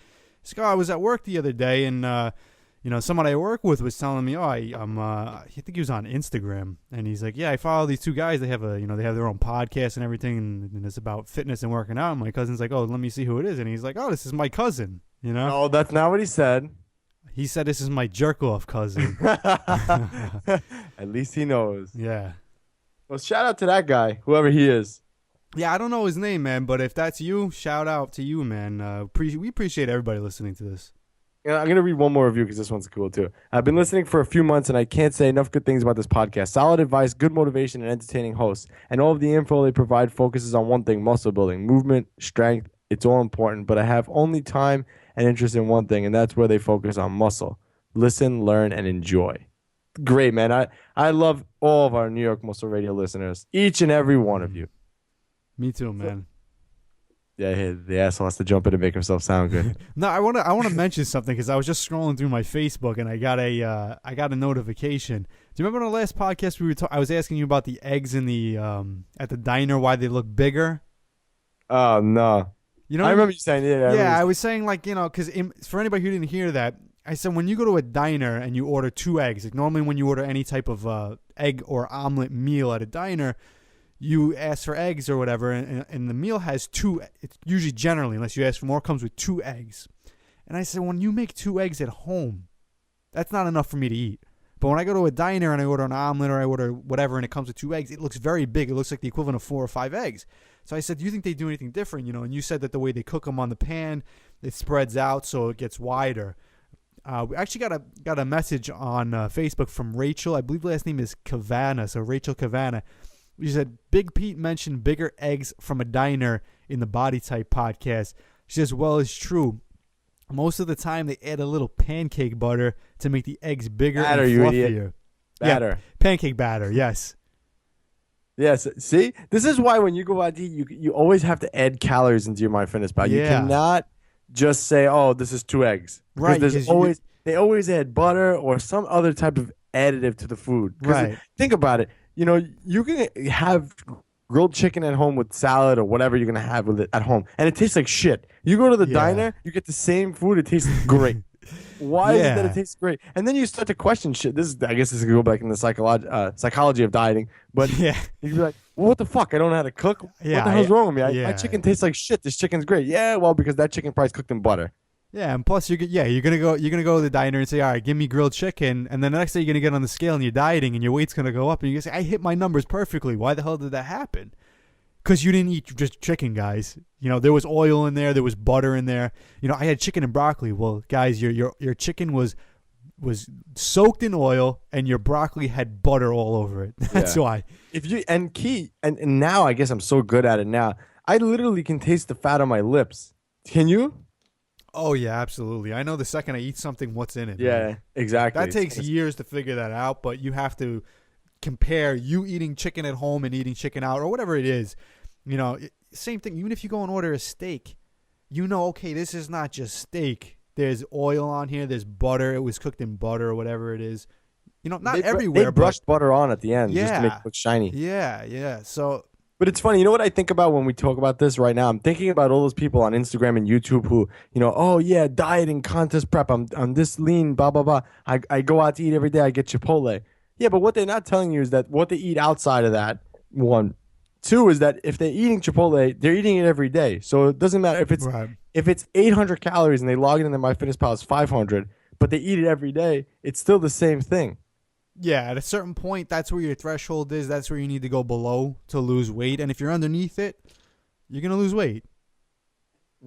[SPEAKER 3] He's like, I was at work the other day, and someone I work with was telling me, I think he was on Instagram, and he's like, yeah, I follow these two guys. They have they have their own podcast and everything, and it's about fitness and working out. And my cousin's like, oh, let me see who it is, and he's like, oh, this is my cousin.
[SPEAKER 2] No, that's not what he said.
[SPEAKER 3] He said this is my jerk-off cousin.
[SPEAKER 2] At least he knows.
[SPEAKER 3] Yeah.
[SPEAKER 2] Well, shout out to that guy, whoever he is.
[SPEAKER 3] Yeah, I don't know his name, man, but if that's you, shout out to you, man. We appreciate everybody listening to this.
[SPEAKER 2] I'm going to read one more review because this one's cool, too. I've been listening for a few months, and I can't say enough good things about this podcast. Solid advice, good motivation, and entertaining hosts. And all of the info they provide focuses on one thing, muscle building, movement, strength. It's all important, but I have only time and interest in one thing, and that's where they focus on muscle. Listen, learn, and enjoy. Great, man. I love all of our New York Muscle Radio listeners, each and every one of you.
[SPEAKER 3] Me too, man.
[SPEAKER 2] Yeah, the asshole has to jump in and make himself sound good.
[SPEAKER 3] No, I want to mention something because I was just scrolling through my Facebook and I got a notification. Do you remember on the last podcast I was asking you about the eggs in the at the diner, why they look bigger?
[SPEAKER 2] Oh no. I remember you saying it.
[SPEAKER 3] Yeah, I was saying because for anybody who didn't hear that, I said when you go to a diner and you order 2 eggs, like normally when you order any type of egg or omelet meal at a diner, you ask for eggs or whatever, and the meal has 2. It's usually generally, unless you ask for more, comes with 2 eggs. And I said when you make 2 eggs at home, that's not enough for me to eat. But when I go to a diner and I order an omelet or I order whatever and it comes with 2 eggs, it looks very big. It looks like the equivalent of 4 or 5 eggs. So I said, do you think they do anything different? And you said that the way they cook them on the pan, it spreads out so it gets wider. We actually got a message on Facebook from Rachel. I believe the last name is Cavana, so Rachel Cavana. She said, Big Pete mentioned bigger eggs from a diner in the Body Type podcast. She says, well, it's true. Most of the time, they add a little pancake butter to make the eggs bigger and fluffier. You idiot.
[SPEAKER 2] Batter.
[SPEAKER 3] Yeah, pancake batter, yes.
[SPEAKER 2] Yes. See, this is why when you go out to eat, you always have to add calories into your MyFitnessPal. You cannot just say, "Oh, this is 2 eggs,"
[SPEAKER 3] right?
[SPEAKER 2] They always add butter or some other type of additive to the food. 'Cause
[SPEAKER 3] Right.
[SPEAKER 2] think about it. You know, you can have grilled chicken at home with salad or whatever you're gonna have with it at home, and it tastes like shit. You go to the
[SPEAKER 3] Yeah.
[SPEAKER 2] diner, you get the same food, it tastes great. Why is it that it
[SPEAKER 3] Yeah.
[SPEAKER 2] tastes great? And then you start to question shit. I guess this could go back in the psychology of dieting. But
[SPEAKER 3] Yeah.
[SPEAKER 2] you'd be like, well, what the fuck? I don't know how to cook. What
[SPEAKER 3] Yeah,
[SPEAKER 2] the hell's wrong with me? My
[SPEAKER 3] yeah.
[SPEAKER 2] chicken tastes like shit. This chicken's great. Yeah, well, because that chicken probably is cooked in butter.
[SPEAKER 3] Yeah, and plus you're gonna go to the diner and say, all right, give me grilled chicken, and then the next day you're gonna get on the scale and you're dieting and your weight's gonna go up, and you're gonna say, I hit my numbers perfectly. Why the hell did that happen? Because you didn't eat just chicken, guys. You know, there was oil in there was butter in there. You know, I had chicken and broccoli. Well, guys, your chicken was soaked in oil and your broccoli had butter all over it. That's
[SPEAKER 2] Yeah.
[SPEAKER 3] why.
[SPEAKER 2] And now I guess I'm so good at it now. I literally can taste the fat on my lips. Can you?
[SPEAKER 3] Oh yeah, absolutely. I know the second I eat something, what's in it.
[SPEAKER 2] Yeah,
[SPEAKER 3] man.
[SPEAKER 2] exactly.
[SPEAKER 3] That takes years to figure that out, but you have to compare you eating chicken at home and eating chicken out or whatever it is. You know, same thing. Even if you go and order a steak, you know, okay, this is not just steak. There's oil on here. There's butter. It was cooked in butter or whatever it is. You know, not everywhere.
[SPEAKER 2] They brushed butter on at the end just to make
[SPEAKER 3] Yeah.
[SPEAKER 2] it look shiny.
[SPEAKER 3] Yeah. So
[SPEAKER 2] But it's funny. You know what I think about when we talk about this right now? I'm thinking about all those people on Instagram and YouTube who, you know, oh yeah, dieting, contest prep. I'm this lean, blah blah blah. I go out to eat every day. I get Chipotle. Yeah, but what they're not telling you is that what they eat outside of that. One, two is that if they're eating Chipotle, they're eating it every day. So it doesn't matter if it's 800 calories and they log it in their MyFitnessPal as 500, but they eat it every day. It's still the same thing.
[SPEAKER 3] yeah, at a certain point, that's where your threshold is. That's where you need to go below to lose weight. And if you're underneath it, you're gonna lose weight.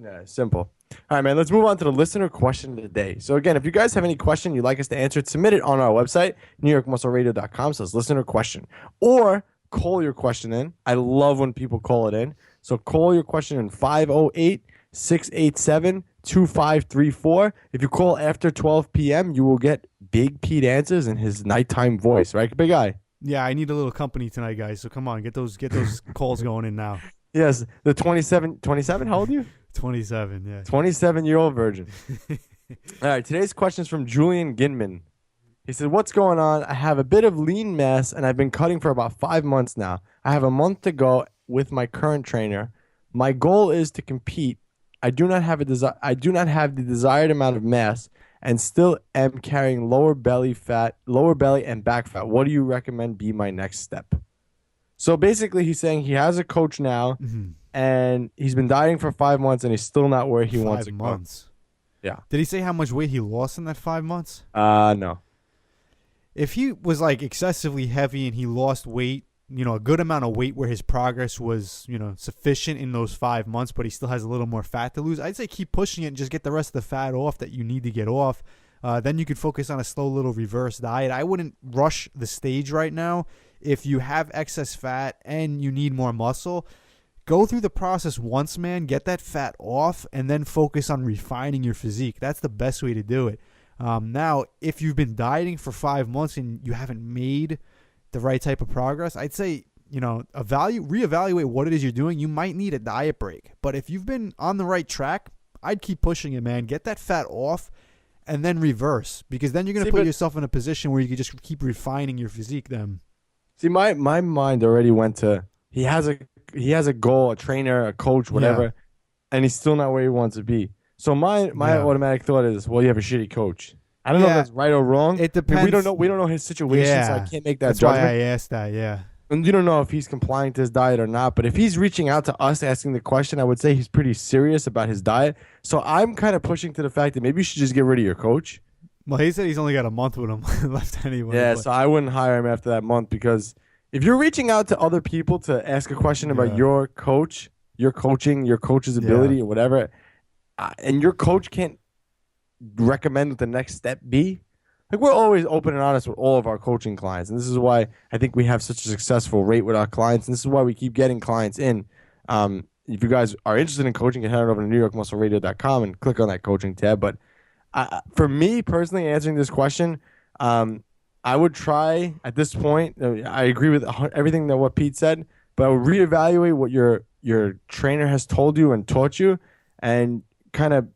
[SPEAKER 2] Yeah, simple. All right, man, let's move on to the listener question of the day. So, again, if you guys have any question you'd like us to answer, submit it on our website, newyorkmuscleradio.com/listener question. Or call your question in. I love when people call it in. So, call your question in 508-687-2534. If you call after 12 p.m., you will get Big Pete answers in his nighttime voice, right, big guy?
[SPEAKER 3] Yeah, I need a little company tonight, guys. So come on, get those calls going in now.
[SPEAKER 2] Yes, the 27, how old are you?
[SPEAKER 3] 27, yeah.
[SPEAKER 2] 27-year-old virgin. All right, today's question is from Julian Ginman. He said, what's going on? I have a bit of lean mass, and I've been cutting for about 5 months now. I have a month to go with my current trainer. My goal is to compete. I do not have the desired amount of mass, and still am carrying lower belly and back fat. What do you recommend be my next step? So basically, he's saying he has a coach now, and he's been dieting for 5 months, and he's still not where he wants to go.
[SPEAKER 3] 5 months.
[SPEAKER 2] Yeah.
[SPEAKER 3] Did he say how much weight he lost in that 5 months?
[SPEAKER 2] No.
[SPEAKER 3] If he was like excessively heavy and he lost weight, you know, a good amount of weight where his progress was, you know, sufficient in those 5 months, but he still has a little more fat to lose, I'd say keep pushing it and just get the rest of the fat off that you need to get off. Then you could focus on a slow little reverse diet. I wouldn't rush the stage right now. If you have excess fat and you need more muscle, go through the process once, man. Get that fat off and then focus on refining your physique. That's the best way to do it. Now, if you've been dieting for 5 months and you haven't made the right type of progress, I'd say, you know, reevaluate what it is you're doing. You might need a diet break. But if you've been on the right track, I'd keep pushing it, man. Get that fat off and then reverse, because then you're going to put yourself in a position where you can just keep refining your physique then.
[SPEAKER 2] See, my mind already went to he has a goal, a trainer, a coach, whatever, and he's still not where he wants to be. So my automatic thought is, well, you have a shitty coach. I don't know if that's right or wrong.
[SPEAKER 3] It depends.
[SPEAKER 2] I mean, we don't know his situation, so I can't make that
[SPEAKER 3] That's
[SPEAKER 2] judgment.
[SPEAKER 3] why I asked that, yeah.
[SPEAKER 2] And you don't know if he's complying to his diet or not. But if he's reaching out to us asking the question, I would say he's pretty serious about his diet. So I'm kind of pushing to the fact that maybe you should just get rid of your coach.
[SPEAKER 3] Well, he said he's only got a month with him left anyway.
[SPEAKER 2] Yeah,
[SPEAKER 3] but-
[SPEAKER 2] so I wouldn't hire him after that month, because if you're reaching out to other people to ask a question about your coach, your coaching, your coach's ability or whatever, and your coach can't recommend what the next step be, like, we're always open and honest with all of our coaching clients. And this is why I think we have such a successful rate with our clients. And this is why we keep getting clients in. If you guys are interested in coaching, you can head on over to newyorkmuscleradio.com and click on that coaching tab. But for me personally, answering this question, I would try at this point. I agree with everything that what Pete said, but I would reevaluate what your trainer has told you and taught you, and kind of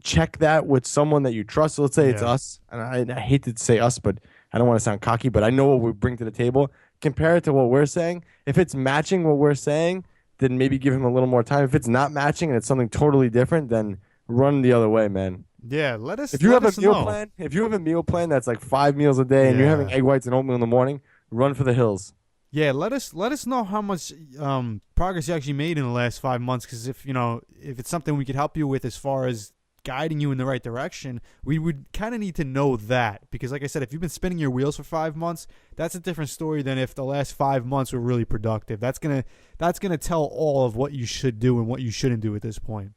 [SPEAKER 2] check that with someone that you trust. So let's say it's us, and I hate to say us, but I don't want to sound cocky, but I know what we bring to the table. Compare it to what we're saying. If it's matching what we're saying, then maybe give him a little more time. If it's not matching and it's something totally different, then run the other way, man.
[SPEAKER 3] Yeah, let us.
[SPEAKER 2] If you
[SPEAKER 3] let
[SPEAKER 2] have a
[SPEAKER 3] us
[SPEAKER 2] meal
[SPEAKER 3] know.
[SPEAKER 2] plan, if you have a meal plan that's like 5 meals a day and you're having
[SPEAKER 3] Yeah.
[SPEAKER 2] egg whites and oatmeal in the morning, run for the hills.
[SPEAKER 3] Yeah, let us know how much progress you actually made in the last 5 months. Because if it's something we could help you with as far as guiding you in the right direction, we would kind of need to know that. Because like I said, if you've been spinning your wheels for 5 months, that's a different story than if the last 5 months were really productive. That's gonna tell all of what you should do and what you shouldn't do at this point.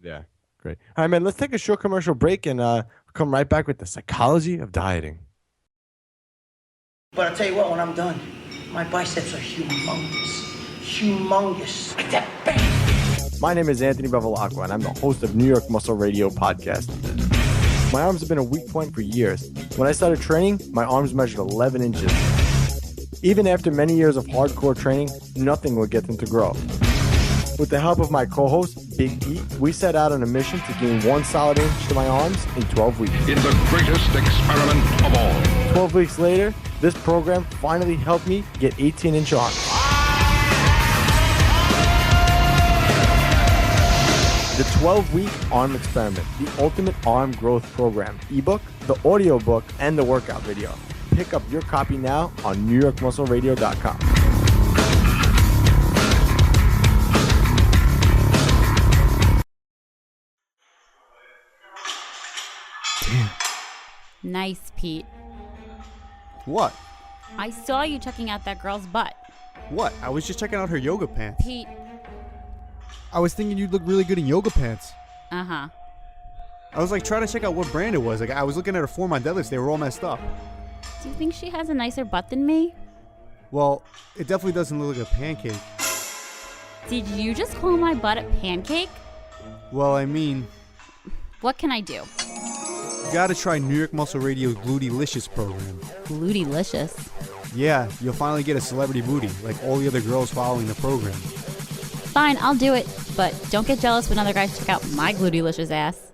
[SPEAKER 2] Yeah, great. All right, man, let's take a short commercial break and come right back with the psychology of dieting.
[SPEAKER 6] But I'll tell you what, when I'm done, my biceps are humongous. Humongous. Like that bang.
[SPEAKER 2] My name is Anthony Bevilacqua, and I'm the host of New York Muscle Radio podcast. My arms have been a weak point for years. When I started training, my arms measured 11 inches. Even after many years of hardcore training, nothing would get them to grow. With the help of my co-host, Big Pete, we set out on a mission to gain 1 solid inch to my arms in 12 weeks.
[SPEAKER 7] In the greatest experiment of all.
[SPEAKER 2] 12 weeks later, this program finally helped me get 18-inch arms. The 12-week arm experiment, the ultimate arm growth program, ebook, the audio book, and the workout video. Pick up your copy now on NewYorkMuscleRadio.com.
[SPEAKER 8] Nice, Pete.
[SPEAKER 3] What?
[SPEAKER 8] I saw you checking out that girl's butt.
[SPEAKER 3] What? I was just checking out her yoga pants.
[SPEAKER 8] Pete.
[SPEAKER 3] I was thinking you'd look really good in yoga pants.
[SPEAKER 8] Uh-huh.
[SPEAKER 3] I was like trying to check out what brand it was. Like I was looking at her form on deadlifts. They were all messed up.
[SPEAKER 8] Do you think she has a nicer butt than me?
[SPEAKER 3] Well, it definitely doesn't look like a pancake.
[SPEAKER 8] Did you just call my butt a pancake?
[SPEAKER 3] Well, I mean,
[SPEAKER 8] What can I do?
[SPEAKER 3] you gotta try New York Muscle Radio's Glutylicious program.
[SPEAKER 8] Glutylicious.
[SPEAKER 3] Yeah, you'll finally get a celebrity booty, like all the other girls following the program.
[SPEAKER 8] Fine, I'll do it. But don't get jealous when other guys check out my glutylicious ass.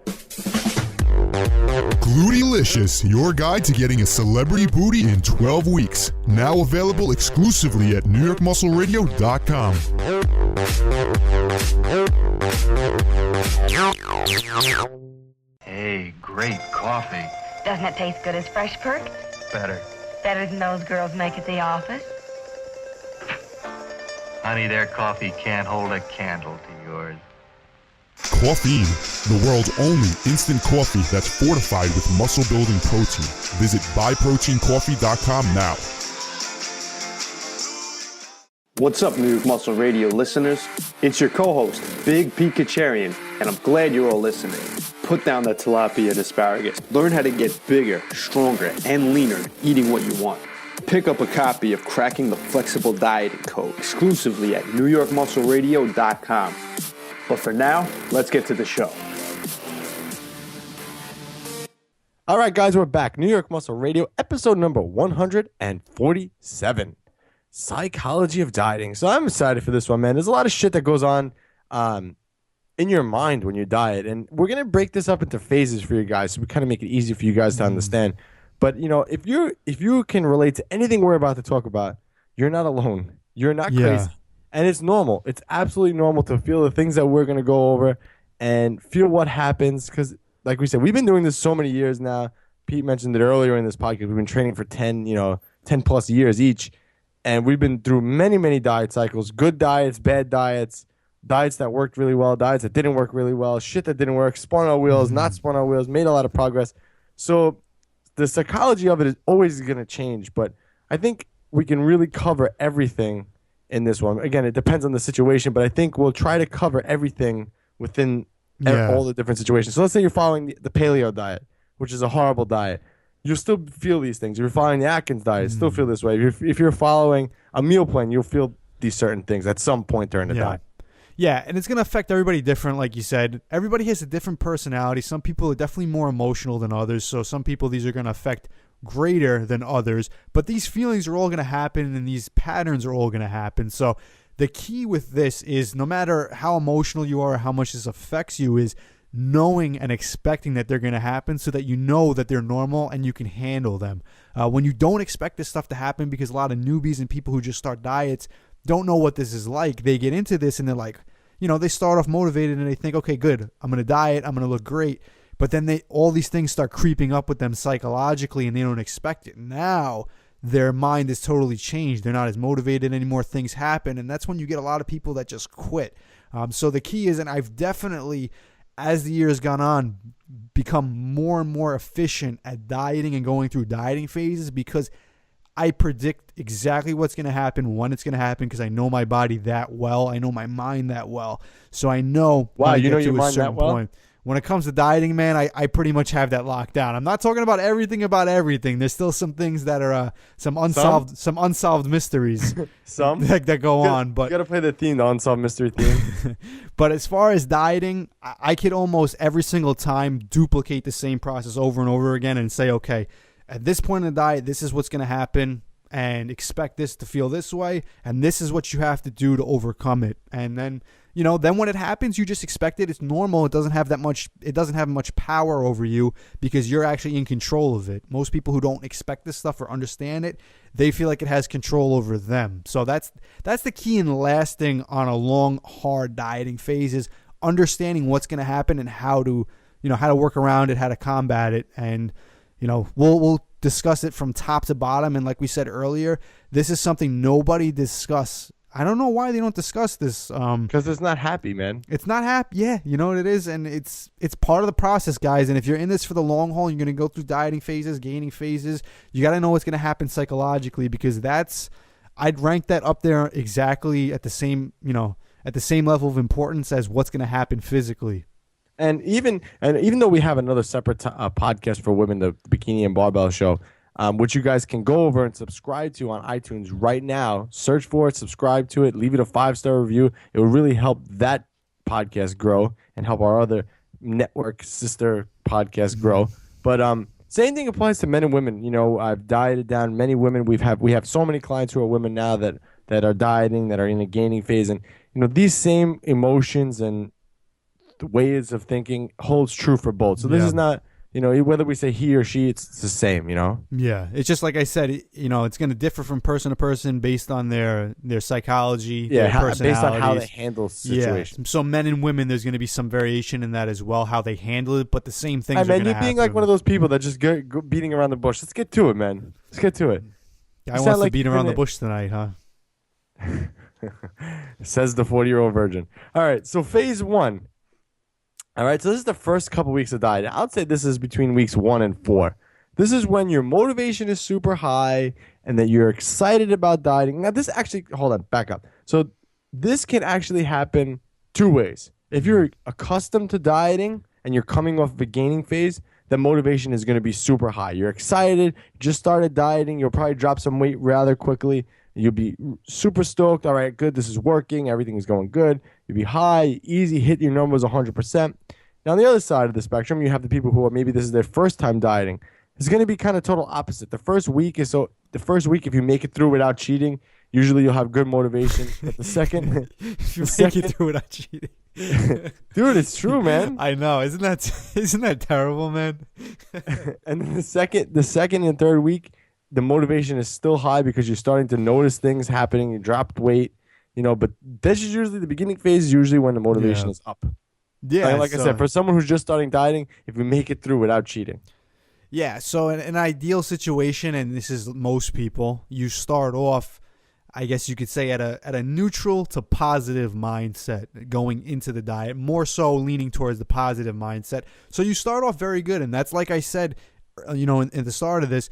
[SPEAKER 1] Glutylicious, your guide to getting a celebrity booty in 12 weeks. Now available exclusively at NewYorkMuscleRadio.com.
[SPEAKER 9] Hey, great coffee.
[SPEAKER 10] Doesn't it taste good as fresh perk?
[SPEAKER 9] Better.
[SPEAKER 10] Better than those girls make at the office?
[SPEAKER 9] Honey, their coffee can't hold a candle to yours.
[SPEAKER 1] Coffeine, the world's only instant coffee that's fortified with muscle-building protein. Visit buyproteincoffee.com now.
[SPEAKER 11] What's up, New York Muscle Radio listeners? It's your co-host, Big Pete Kacharian, and I'm glad you're all listening. Put down that tilapia and asparagus. Learn how to get bigger, stronger, and leaner eating what you want. Pick up a copy of Cracking the Flexible Dieting Code exclusively at NewYorkMuscleRadio.com. But for now, let's get to the show.
[SPEAKER 2] All right, guys, we're back. New York Muscle Radio, episode number 147. Psychology of dieting. So I'm excited for this one, man. There's a lot of shit that goes on in your mind when you diet. And we're going to break this up into phases for you guys so we kind of make it easy for you guys to understand. But, you know, if you can relate to anything we're about to talk about, you're not alone. You're not crazy. And it's normal. It's absolutely normal to feel the things that we're going to go over and feel what happens. Because, like we said, we've been doing this so many years now. Pete mentioned it earlier in this podcast. We've been training for 10 plus years each. And we've been through many, many diet cycles. Good diets, bad diets, diets that worked really well, diets that didn't work really well, shit that didn't work, spun on wheels, not spun on wheels, made a lot of progress. So the psychology of it is always going to change. But I think we can really cover everything in this one. Again, it depends on the situation, but I think we'll try to cover everything within all the different situations. So let's say you're following the paleo diet, which is a horrible diet. You'll still feel these things. If you're following the Atkins diet, still feel this way. If you're following a meal plan, you'll feel these certain things at some point during the diet.
[SPEAKER 3] Yeah, and it's going to affect everybody different, like you said. Everybody has a different personality. Some people are definitely more emotional than others, so some people these are going to affect greater than others. But these feelings are all going to happen, and these patterns are all going to happen. So the key with this is no matter how emotional you are or how much this affects you is knowing and expecting that they're going to happen so that you know that they're normal and you can handle them. When you don't expect this stuff to happen, because a lot of newbies and people who just start diets don't know what this is like, they get into this and they're like, they start off motivated and they think, okay, good, I'm going to diet, I'm going to look great. But then all these things start creeping up with them psychologically and they don't expect it. Now their mind is totally changed. They're not as motivated anymore. Things happen. And that's when you get a lot of people that just quit. So the key is, and I've definitely, as the years gone on, become more and more efficient at dieting and going through dieting phases, because I predict exactly what's going to happen, when it's going to happen, because I know my body that well. I know my mind that well. So I know.
[SPEAKER 2] Wow, you know your mind that well?
[SPEAKER 3] Point. When it comes to dieting, man, I pretty much have that locked down. I'm not talking about everything. There's still some things that are some unsolved mysteries that go on. But
[SPEAKER 2] you got to play the theme, the unsolved mystery theme.
[SPEAKER 3] But as far as dieting, I could almost every single time duplicate the same process over and over again and say, okay, at this point in the diet, this is what's going to happen, and expect this to feel this way, and this is what you have to do to overcome it. And then, then when it happens, you just expect it. It's normal. It doesn't have much power over you because you're actually in control of it. Most people who don't expect this stuff or understand it, they feel like it has control over them. So that's the key in lasting on a long, hard dieting phase, is understanding what's going to happen and how to work around it, how to combat it. And, we'll discuss it from top to bottom. And like we said earlier, this is something nobody discuss. I don't know why they don't discuss this.
[SPEAKER 2] Because it's not happy, man.
[SPEAKER 3] It's not happy. Yeah, you know what it is. And it's part of the process, guys. And if you're in this for the long haul, you're going to go through dieting phases, gaining phases. You got to know what's going to happen psychologically, because I'd rank that up there exactly at the same level of importance as what's going to happen physically.
[SPEAKER 2] And even though we have another separate podcast for women, the Bikini and Barbell Show, which you guys can go over and subscribe to on iTunes right now. Search for it, subscribe to it, leave it a 5-star review. It will really help that podcast grow and help our other network sister podcast grow. But same thing applies to men and women. I've dieted down many women. We have so many clients who are women now that are dieting, that are in a gaining phase, and these same emotions and the ways of thinking holds true for both. So this is not, whether we say he or she, it's the same,
[SPEAKER 3] Yeah. It's just like I said, it's going to differ from person to person based on their psychology, their personalities.
[SPEAKER 2] Based on how they handle situations.
[SPEAKER 3] Yeah. So men and women, there's going to be some variation in that as well, how they handle it, but the same things are going to happen.
[SPEAKER 2] You're being like one of those people that just go beating around the bush. Let's get to it, man. Let's get to it.
[SPEAKER 3] I want to beat around the bush tonight, huh?
[SPEAKER 2] Says the 40-year-old virgin. All right, so phase 1. All right, so this is the first couple weeks of dieting. I'd say this is between weeks 1 and 4. This is when your motivation is super high and that you're excited about dieting. Now, this actually, hold on, back up. So this can actually happen 2 ways. If you're accustomed to dieting and you're coming off of a gaining phase, the motivation is going to be super high. You're excited, just started dieting, you'll probably drop some weight rather quickly. You'll be super stoked. All right, good. This is working. Everything is going good. You'll be high, easy, hit your numbers 100%. Now, on the other side of the spectrum, you have the people who are maybe this is their first time dieting. It's going to be kind of total opposite. The first week, if you make it through without cheating, usually you'll have good motivation. But the second,
[SPEAKER 3] if you make it through without cheating,
[SPEAKER 2] dude, it's true, man.
[SPEAKER 3] I know. Isn't that terrible, man?
[SPEAKER 2] And then the second and third week, the motivation is still high because you're starting to notice things happening. You dropped weight, but this is usually the beginning phase is usually when the motivation is up.
[SPEAKER 3] Yeah.
[SPEAKER 2] Like I said, for someone who's just starting dieting, if you make it through without cheating.
[SPEAKER 3] Yeah. So in an ideal situation, and this is most people, you start off, I guess you could say at a neutral to positive mindset going into the diet, more so leaning towards the positive mindset. So you start off very good. And that's like I said, in the start of this,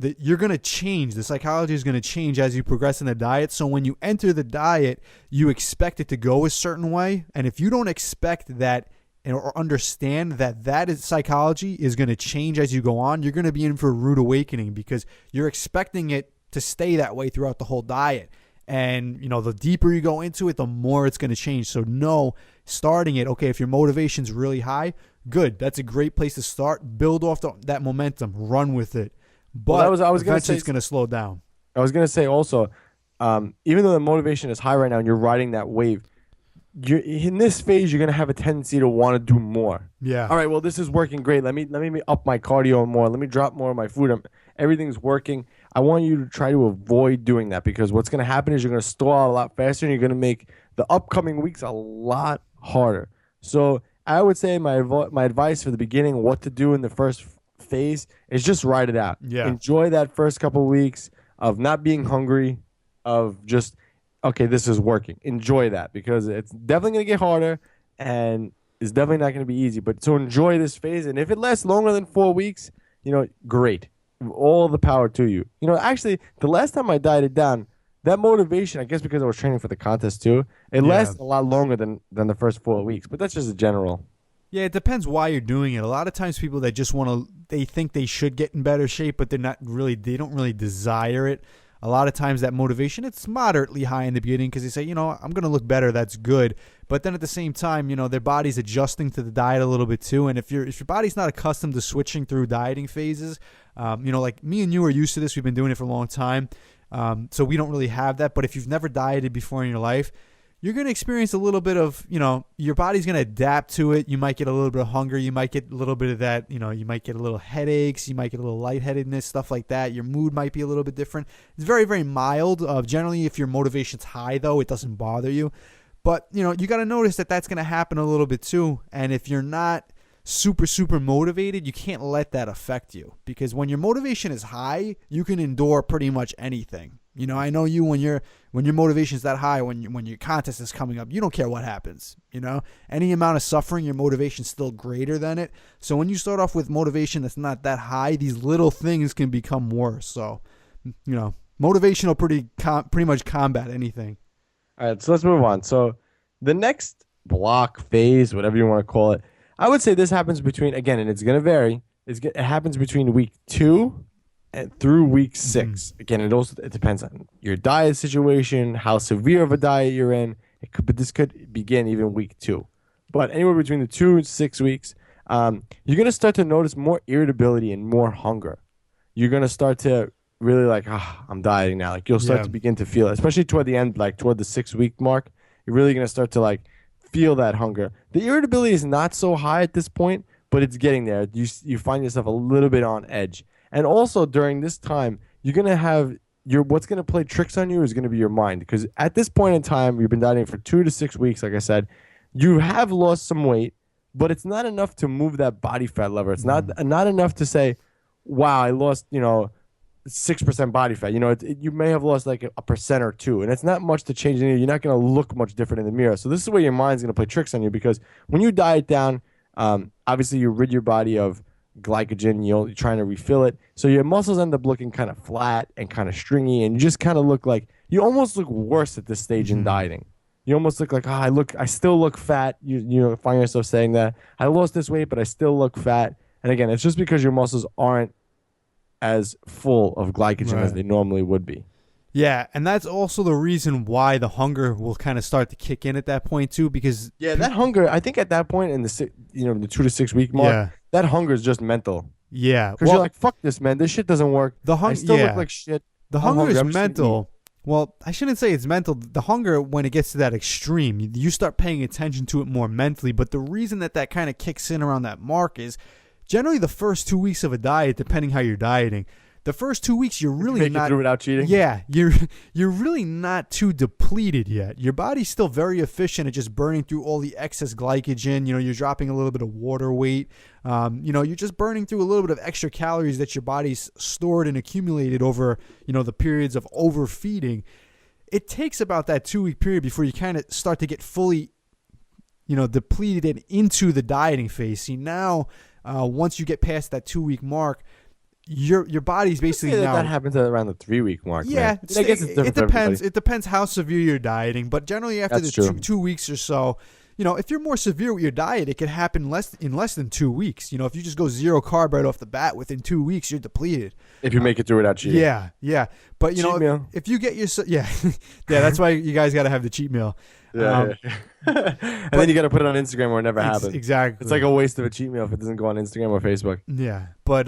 [SPEAKER 3] that you're going to change. The psychology is going to change as you progress in the diet. So when you enter the diet, you expect it to go a certain way. And if you don't expect that or understand that is psychology is going to change as you go on, you're going to be in for a rude awakening because you're expecting it to stay that way throughout the whole diet. And, the deeper you go into it, the more it's going to change. So starting it, okay, if your motivation's really high, good. That's a great place to start. Build off that momentum. Run with it. But I was eventually it's going to slow down.
[SPEAKER 2] I was going to say also, even though the motivation is high right now and you're riding that wave, you're in this phase, you're gonna have a tendency to want to do more.
[SPEAKER 3] Yeah.
[SPEAKER 2] All right. Well, this is working great. Let me up my cardio more. Let me drop more of my food. Everything's working. I want you to try to avoid doing that, because what's gonna happen is you're gonna stall out a lot faster, and you're gonna make the upcoming weeks a lot harder. So I would say my advice for the beginning, what to do in the first phase, is just ride it out.
[SPEAKER 3] Yeah.
[SPEAKER 2] Enjoy that first couple weeks of not being hungry, of just, okay, this is working. Enjoy that, because it's definitely going to get harder, and it's definitely not going to be easy. But so enjoy this phase, and if it lasts longer than 4 weeks, great. All the power to you. Actually, the last time I dieted down, that motivation, I guess because I was training for the contest too, it lasted a lot longer than the first 4 weeks. But that's just a general.
[SPEAKER 3] Yeah, it depends why you're doing it. A lot of times people that just they think they should get in better shape, but they don't really desire it. A lot of times that motivation, it's moderately high in the beginning because they say, I'm going to look better. That's good. But then at the same time, their body's adjusting to the diet a little bit too. And if your body's not accustomed to switching through dieting phases, like me and you are used to this. We've been doing it for a long time. So we don't really have that. But if you've never dieted before in your life, you're going to experience a little bit of, your body's going to adapt to it. You might get a little bit of hunger. You might get a little bit of that, you might get a little headaches. You might get a little lightheadedness, stuff like that. Your mood might be a little bit different. It's very, very mild. Generally, if your motivation's high, though, it doesn't bother you. But, you got to notice that that's going to happen a little bit too. And if you're not super, super motivated, you can't let that affect you. Because when your motivation is high, you can endure pretty much anything. I know you when your motivation is that high, when your contest is coming up, you don't care what happens. Any amount of suffering, your motivation is still greater than it. So when you start off with motivation that's not that high, these little things can become worse. So, motivation will pretty much combat anything.
[SPEAKER 2] All right, so let's move on. So the next block, phase, whatever you want to call it, I would say this happens between, again, and it's going to vary. It happens between week 2 and through week 6. Again, it depends on your diet situation, how severe of a diet you're in. But this could begin even week 2. But anywhere between the 2 and 6 weeks, you're going to start to notice more irritability and more hunger. You're going to start to really I'm dieting now. You'll start to begin to feel it, especially toward the end, toward the 6-week mark. You're really going to start to feel that hunger. The irritability is not so high at this point, but it's getting there. You find yourself a little bit on edge. And also during this time, you're going to have what's going to play tricks on you is going to be your mind. Because at this point in time, you've been dieting for 2 to 6 weeks, like I said. You have lost some weight, but it's not enough to move that body fat lever. It's not enough to say, wow, I lost, 6% body fat. You may have lost 1% or 2%, and it's not much to change in you. You're not going to look much different in the mirror. So this is where your mind's going to play tricks on you, because when you diet down, obviously you rid your body of glycogen. You're trying to refill it, so your muscles end up looking kind of flat and kind of stringy, and you just kind of look you almost look worse at this stage in dieting. You almost look I still look fat. You find yourself saying that I lost this weight, but I still look fat. And again, it's just because your muscles aren't as full of glycogen as they normally would be.
[SPEAKER 3] Yeah, and that's also the reason why the hunger will kind of start to kick in at that point too, because
[SPEAKER 2] that hunger, I think at that point in the the 2 to 6 week mark, that hunger is just mental.
[SPEAKER 3] Yeah,
[SPEAKER 2] because you're fuck this, man. This shit doesn't work. I still look like shit.
[SPEAKER 3] The hunger is mental. Well, I shouldn't say it's mental. The hunger, when it gets to that extreme, you start paying attention to it more mentally. But the reason that kind of kicks in around that mark is generally the first 2 weeks of a diet, depending how you're dieting. The first 2 weeks, you're really
[SPEAKER 2] not through without cheating.
[SPEAKER 3] Yeah, you're really not too depleted yet. Your body's still very efficient at just burning through all the excess glycogen. You're dropping a little bit of water weight. You're just burning through a little bit of extra calories that your body's stored and accumulated over the periods of overfeeding. It takes about that 2 week period before you kind of start to get fully depleted and into the dieting phase. See, now once you get past that 2 week mark, your body's basically now.
[SPEAKER 2] That happens at around the 3 week mark.
[SPEAKER 3] Yeah,
[SPEAKER 2] I guess it depends.
[SPEAKER 3] It depends how severe you're dieting, but generally after the 2 weeks or so, if you're more severe with your diet, it could happen in less than 2 weeks. If you just go zero carb right off the bat, within 2 weeks, you're depleted.
[SPEAKER 2] If you make it through without cheating.
[SPEAKER 3] Yeah. But,
[SPEAKER 2] cheat meal.
[SPEAKER 3] if you get your, yeah, that's why you guys got to have the cheat meal.
[SPEAKER 2] Yeah. And then you got to put it on Instagram or it never happens.
[SPEAKER 3] Exactly.
[SPEAKER 2] It's like a waste of a cheat meal if it doesn't go on Instagram or Facebook.
[SPEAKER 3] Yeah. But,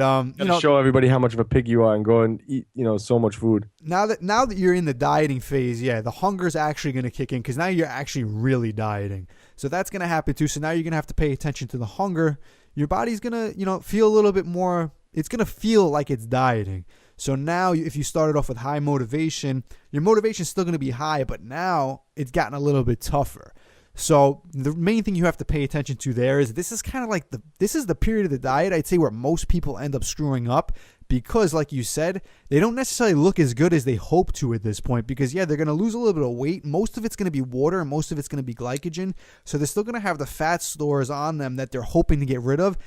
[SPEAKER 2] show everybody how much of a pig you are and go and eat, so much food.
[SPEAKER 3] Now that you're in the dieting phase, yeah, the hunger's actually going to kick in because now you're actually really dieting. So that's going to happen too. So now you're going to have to pay attention to the hunger. Your body's going to, feel a little bit more, it's going to feel like it's dieting. So now if you started off with high motivation, your motivation is still going to be high, but now it's gotten a little bit tougher. So the main thing you have to pay attention to there is this is kind of like this is the period of the diet, I'd say, where most people end up screwing up because, like you said, they don't necessarily look as good as they hope to at this point because, yeah, they're going to lose a little bit of weight. Most of it's going to be water and most of it's going to be glycogen. So they're still going to have the fat stores on them that they're hoping to get rid of.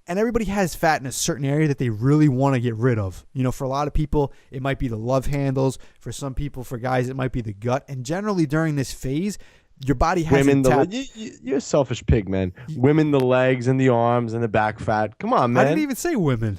[SPEAKER 3] And everybody has fat in a certain area that they really want to get rid of. For a lot of people, it might be the love handles. For some people, for guys, it might be the gut. And generally during this phase, your body hasn't tapped.
[SPEAKER 2] You're a selfish pig, man. Women, the legs and the arms and the back fat. Come on, man.
[SPEAKER 3] I didn't even say women.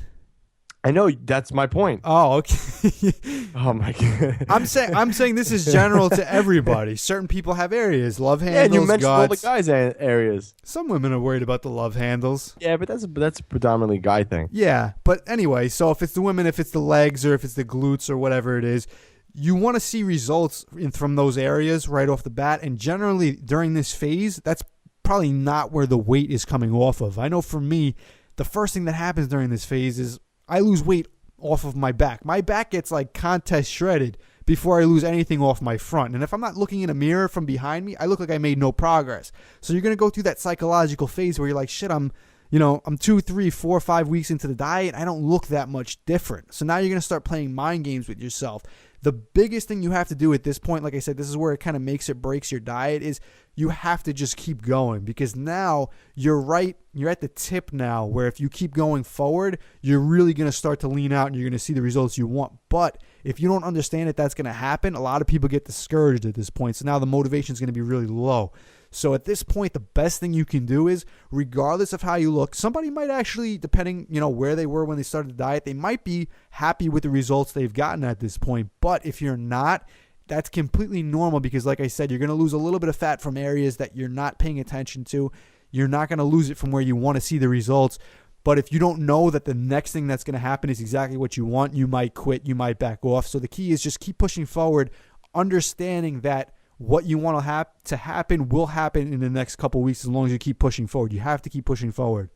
[SPEAKER 2] I know, that's my point.
[SPEAKER 3] Oh, okay.
[SPEAKER 2] Oh my God.
[SPEAKER 3] I'm saying this is general to everybody. Certain people have areas, love handles,
[SPEAKER 2] and you mentioned
[SPEAKER 3] guts.
[SPEAKER 2] all the guys' areas.
[SPEAKER 3] Some women are worried about the love handles.
[SPEAKER 2] Yeah, but that's a predominantly guy thing.
[SPEAKER 3] Yeah, but anyway, so if it's the women, if it's the legs, or if it's the glutes, or whatever it is, you want to see results from those areas right off the bat. And generally during this phase, that's probably not where the weight is coming off of. I know for me, the first thing that happens during this phase is I lose weight off of my back. My back gets like contest shredded before I lose anything off my front. And if I'm not looking in a mirror from behind me, I look like I made no progress. So you're going to go through that psychological phase where you're like, shit, I'm 2, 3, 4, 5 weeks into the diet. I don't look that much different. So now you're going to start playing mind games with yourself. The biggest thing you have to do at this point, like I said, this is where it kind of makes or breaks your diet, is you have to just keep going because now you're at the tip now where if you keep going forward, you're really going to start to lean out and you're going to see the results you want. But if you don't understand that that's going to happen, a lot of people get discouraged at this point. So now the motivation is going to be really low. So at this point, the best thing you can do is, regardless of how you look, somebody might actually, depending, where they were when they started the diet, they might be happy with the results they've gotten at this point. But if you're not, that's completely normal because, like I said, you're going to lose a little bit of fat from areas that you're not paying attention to. You're not going to lose it from where you want to see the results. But if you don't know that the next thing that's going to happen is exactly what you want, you might quit, you might back off. So the key is just keep pushing forward, understanding that what you want to happen will happen in the next couple of weeks as long as you keep pushing forward. You have to keep pushing forward.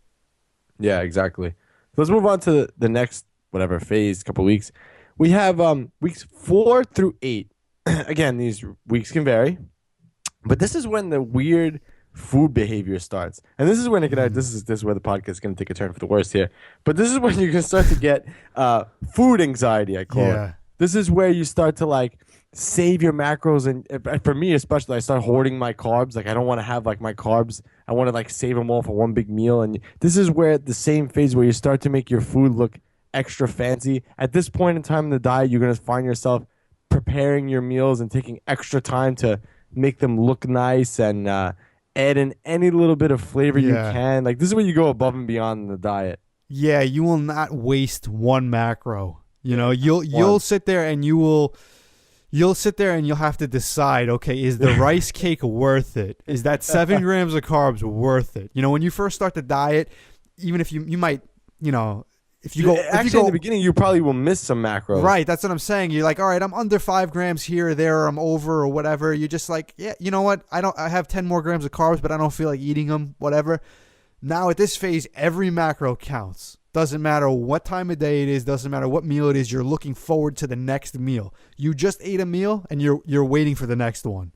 [SPEAKER 2] Yeah, exactly. Let's move on to the next phase, couple of weeks. We have weeks 4 through 8. Again, these weeks can vary, but this is when the weird food behavior starts, and this is when this is where the podcast is going to take a turn for the worst here. But this is when you can start to get food anxiety. I call it. This is where you start to save your macros, and for me especially, I start hoarding my carbs. I don't want to have my carbs. I want to save them all for one big meal. And this is where the same phase where you start to make your food look extra fancy. At this point in time in the diet, you're going to find yourself preparing your meals and taking extra time to make them look nice and add in any little bit of flavor you can. This is where you go above and beyond in the diet.
[SPEAKER 3] Yeah, you will not waste one macro. You'll sit there and you'll sit there and you'll have to decide, okay, is the rice cake worth it? Is that 7 grams of carbs worth it? When you first start the diet, even if you might, if you go
[SPEAKER 2] in the beginning, you probably will miss some macros.
[SPEAKER 3] Right, that's what I'm saying. You're like, all right, I'm under 5 grams here or there, or I'm over or whatever. You're just like, yeah, you know what? I have 10 more grams of carbs, but I don't feel like eating them, whatever. Now at this phase, every macro counts. Doesn't matter what time of day it is, doesn't matter what meal it is, you're looking forward to the next meal. You just ate a meal and you're waiting for the next one.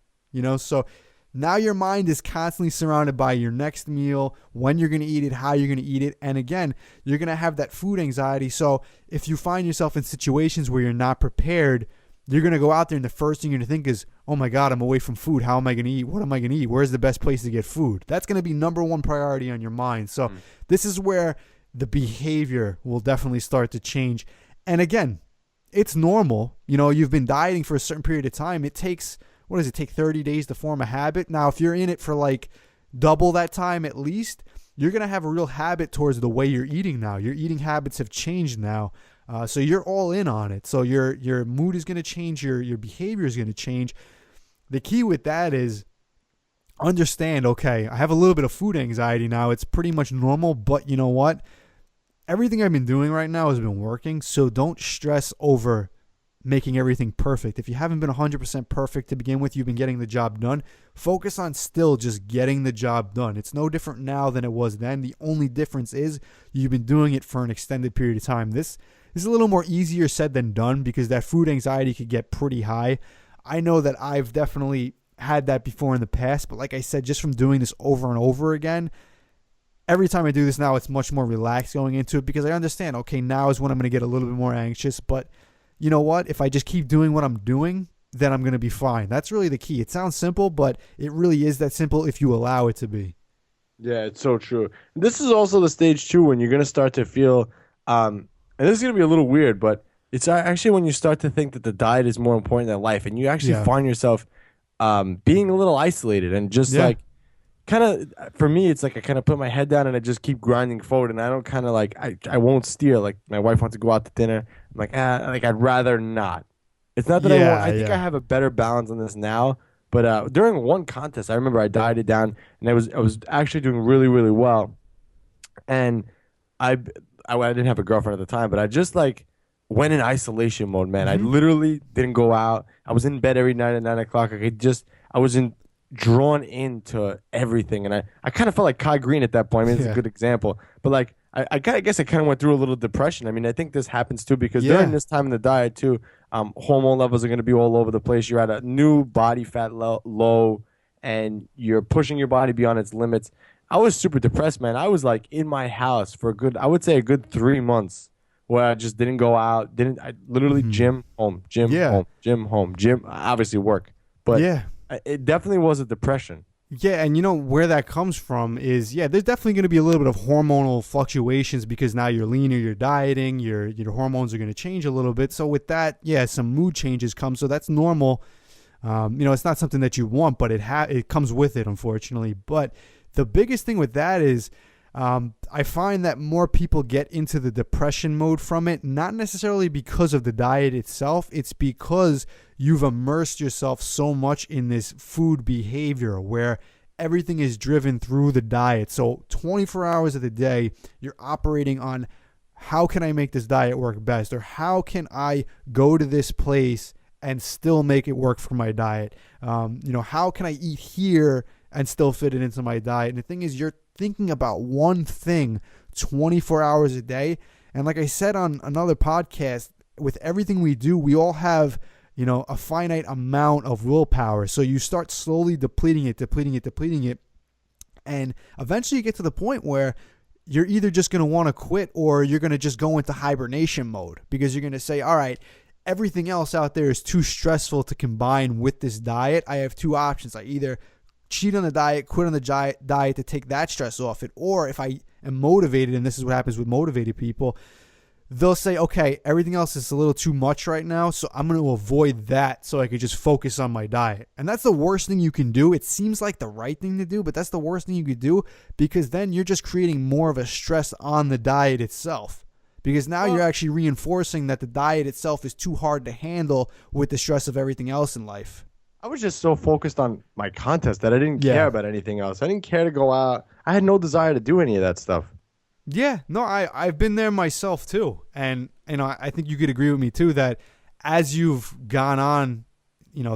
[SPEAKER 3] So now your mind is constantly surrounded by your next meal, when you're going to eat it, how you're going to eat it. And again, you're going to have that food anxiety. So if you find yourself in situations where you're not prepared, you're going to go out there and the first thing you're going to think is, oh my God, I'm away from food. How am I going to eat? What am I going to eat? Where's the best place to get food? That's going to be number one priority on your mind. So this is where the behavior will definitely start to change. And again, it's normal. You've been dieting for a certain period of time. It takes, what does it take, 30 days to form a habit? Now, if you're in it for double that time at least, you're going to have a real habit towards the way you're eating now. Your eating habits have changed now. So you're all in on it. So your mood is going to change. Your behavior is going to change. The key with that is understand, okay, I have a little bit of food anxiety now. It's pretty much normal, but you know what? Everything I've been doing right now has been working. So don't stress over making everything perfect. If you haven't been 100% perfect to begin with, you've been getting the job done. Focus on still just getting the job done. It's no different now than it was then. The only difference is you've been doing it for an extended period of time. This is a little more easier said than done because that food anxiety could get pretty high. I know that I've definitely had that before in the past, but like I said, just from doing this over and over again, every time I do this now, it's much more relaxed going into it because I understand, okay, now is when I'm going to get a little bit more anxious, but you know what? If I just keep doing what I'm doing, then I'm going to be fine. That's really the key. It sounds simple, but it really is that simple if you allow it to be.
[SPEAKER 2] Yeah, it's so true. This is also the stage too when you're going to start to feel, and this is going to be a little weird, but it's actually when you start to think that the diet is more important than life, and you actually find yourself being a little isolated and just like kind of, for me, it's like I kind of put my head down and I just keep grinding forward, and I don't kind of like, I won't steer. Like my wife wants to go out to dinner. I'm like, like I'd rather not. It's not that I won't. I think I have a better balance on this now. But during one contest, I remember I dieted down, and I was actually doing really, really well. And I didn't have a girlfriend at the time, but I just like went in isolation mode, man. I literally didn't go out. I was in bed every night at 9 o'clock. I was drawn into everything, and I kind of felt like Kai Green at that point. I mean, it's a good example, but like I guess I kind of went through a little depression. I mean, I think this happens too because during this time in the diet too, hormone levels are going to be all over the place. You're at a new body fat low, and you're pushing your body beyond its limits. I was super depressed, man. I was like in my house for I would say a good 3 months where I just didn't go out. I literally gym, home, gym, home, gym, home, gym, obviously work. But it definitely was a depression.
[SPEAKER 3] Yeah, and you know where that comes from is, there's definitely going to be a little bit of hormonal fluctuations because now you're leaner, you're dieting, your hormones are going to change a little bit. So with that, some mood changes come. So that's normal. It's not something that you want, but it comes with it, unfortunately. But the biggest thing with that is I find that more people get into the depression mode from it, not necessarily because of the diet itself. It's because you've immersed yourself so much in this food behavior where everything is driven through the diet. So 24 hours of the day, you're operating on how can I make this diet work best, or how can I go to this place and still make it work for my diet? How can I eat here and still fit it into my diet? And the thing is, you're thinking about one thing 24 hours a day. And like I said on another podcast, with everything we do, we all have, a finite amount of willpower. So you start slowly depleting it. And eventually you get to the point where you're either just going to want to quit or you're going to just go into hibernation mode because you're going to say, all right, everything else out there is too stressful to combine with this diet. I have two options. I either cheat on the diet, quit on the diet to take that stress off it. Or if I am motivated, and this is what happens with motivated people, they'll say, okay, everything else is a little too much right now, so I'm going to avoid that so I could just focus on my diet. And that's the worst thing you can do. It seems like the right thing to do, but that's the worst thing you could do because then you're just creating more of a stress on the diet itself. Because now you're actually reinforcing that the diet itself is too hard to handle with the stress of everything else in life.
[SPEAKER 2] I was just so focused on my contest that I didn't care about anything else. I didn't care to go out. I had no desire to do any of that stuff.
[SPEAKER 3] Yeah, no, I've been there myself too. And, I think you could agree with me too that as you've gone on,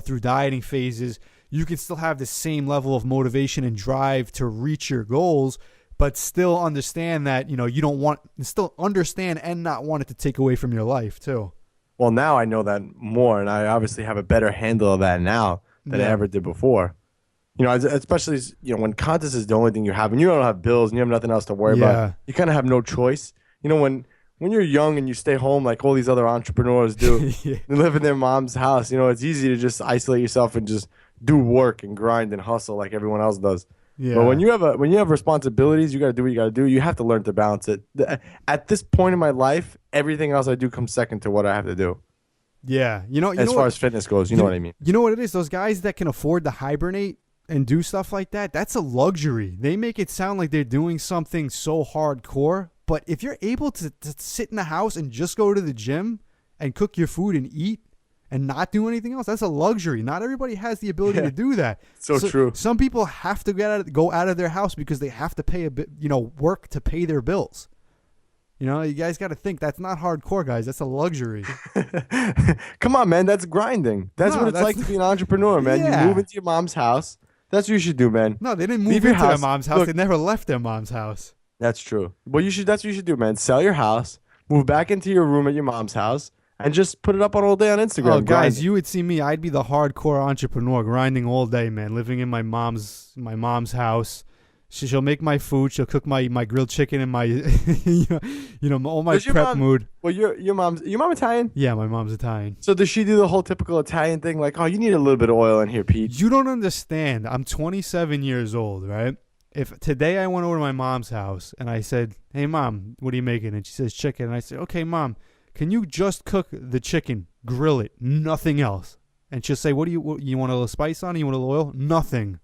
[SPEAKER 3] through dieting phases, you can still have the same level of motivation and drive to reach your goals, but still understand that, you don't still understand and not want it to take away from your life too.
[SPEAKER 2] Well, now I know that more, and I obviously have a better handle of that now than I ever did before. Especially when contest is the only thing you have, and you don't have bills, and you have nothing else to worry about. You kind of have no choice. When you're young and you stay home like all these other entrepreneurs do, they live in their mom's house. It's easy to just isolate yourself and just do work and grind and hustle like everyone else does. Yeah. But when you have responsibilities, you got to do what you got to do. You have to learn to balance it. At this point in my life, everything else I do comes second to what I have to do.
[SPEAKER 3] Yeah,
[SPEAKER 2] as far as fitness goes, you know what I mean.
[SPEAKER 3] You know what it is? Those guys that can afford to hibernate, and do stuff like that, that's a luxury. They make it sound like they're doing something so hardcore. But if you're able to sit in the house and just go to the gym and cook your food and eat and not do anything else, that's a luxury. Not everybody has the ability to do that.
[SPEAKER 2] So true.
[SPEAKER 3] Some people have to go out of their house because they have to pay a bit, work to pay their bills. You guys got to think that's not hardcore, guys. That's a luxury.
[SPEAKER 2] Come on, man. That's grinding. That's what it's like to be an entrepreneur, man.
[SPEAKER 3] Yeah.
[SPEAKER 2] You move into your mom's house. That's what you should do, man.
[SPEAKER 3] No, they didn't move into their mom's house. Look, they never left their mom's house.
[SPEAKER 2] That's true. Well, that's what you should do, man. Sell your house, move back into your room at your mom's house, and just put it up all day on Instagram.
[SPEAKER 3] Oh, guys, you would see me. I'd be the hardcore entrepreneur, grinding all day, man. Living in my mom's house. She'll make my food. She'll cook my grilled chicken and my, all my prep mood.
[SPEAKER 2] Well, your mom Italian?
[SPEAKER 3] Yeah, my mom's Italian.
[SPEAKER 2] So does she do the whole typical Italian thing? Like, oh, you need a little bit of oil in here, Pete.
[SPEAKER 3] You don't understand. I'm 27 years old, right? If today I went over to my mom's house and I said, "Hey, Mom, what are you making?" And she says chicken, and I said, "Okay, Mom, can you just cook the chicken, grill it, nothing else?" And she'll say, "What you want a little spice on it? You want a little oil?" Nothing.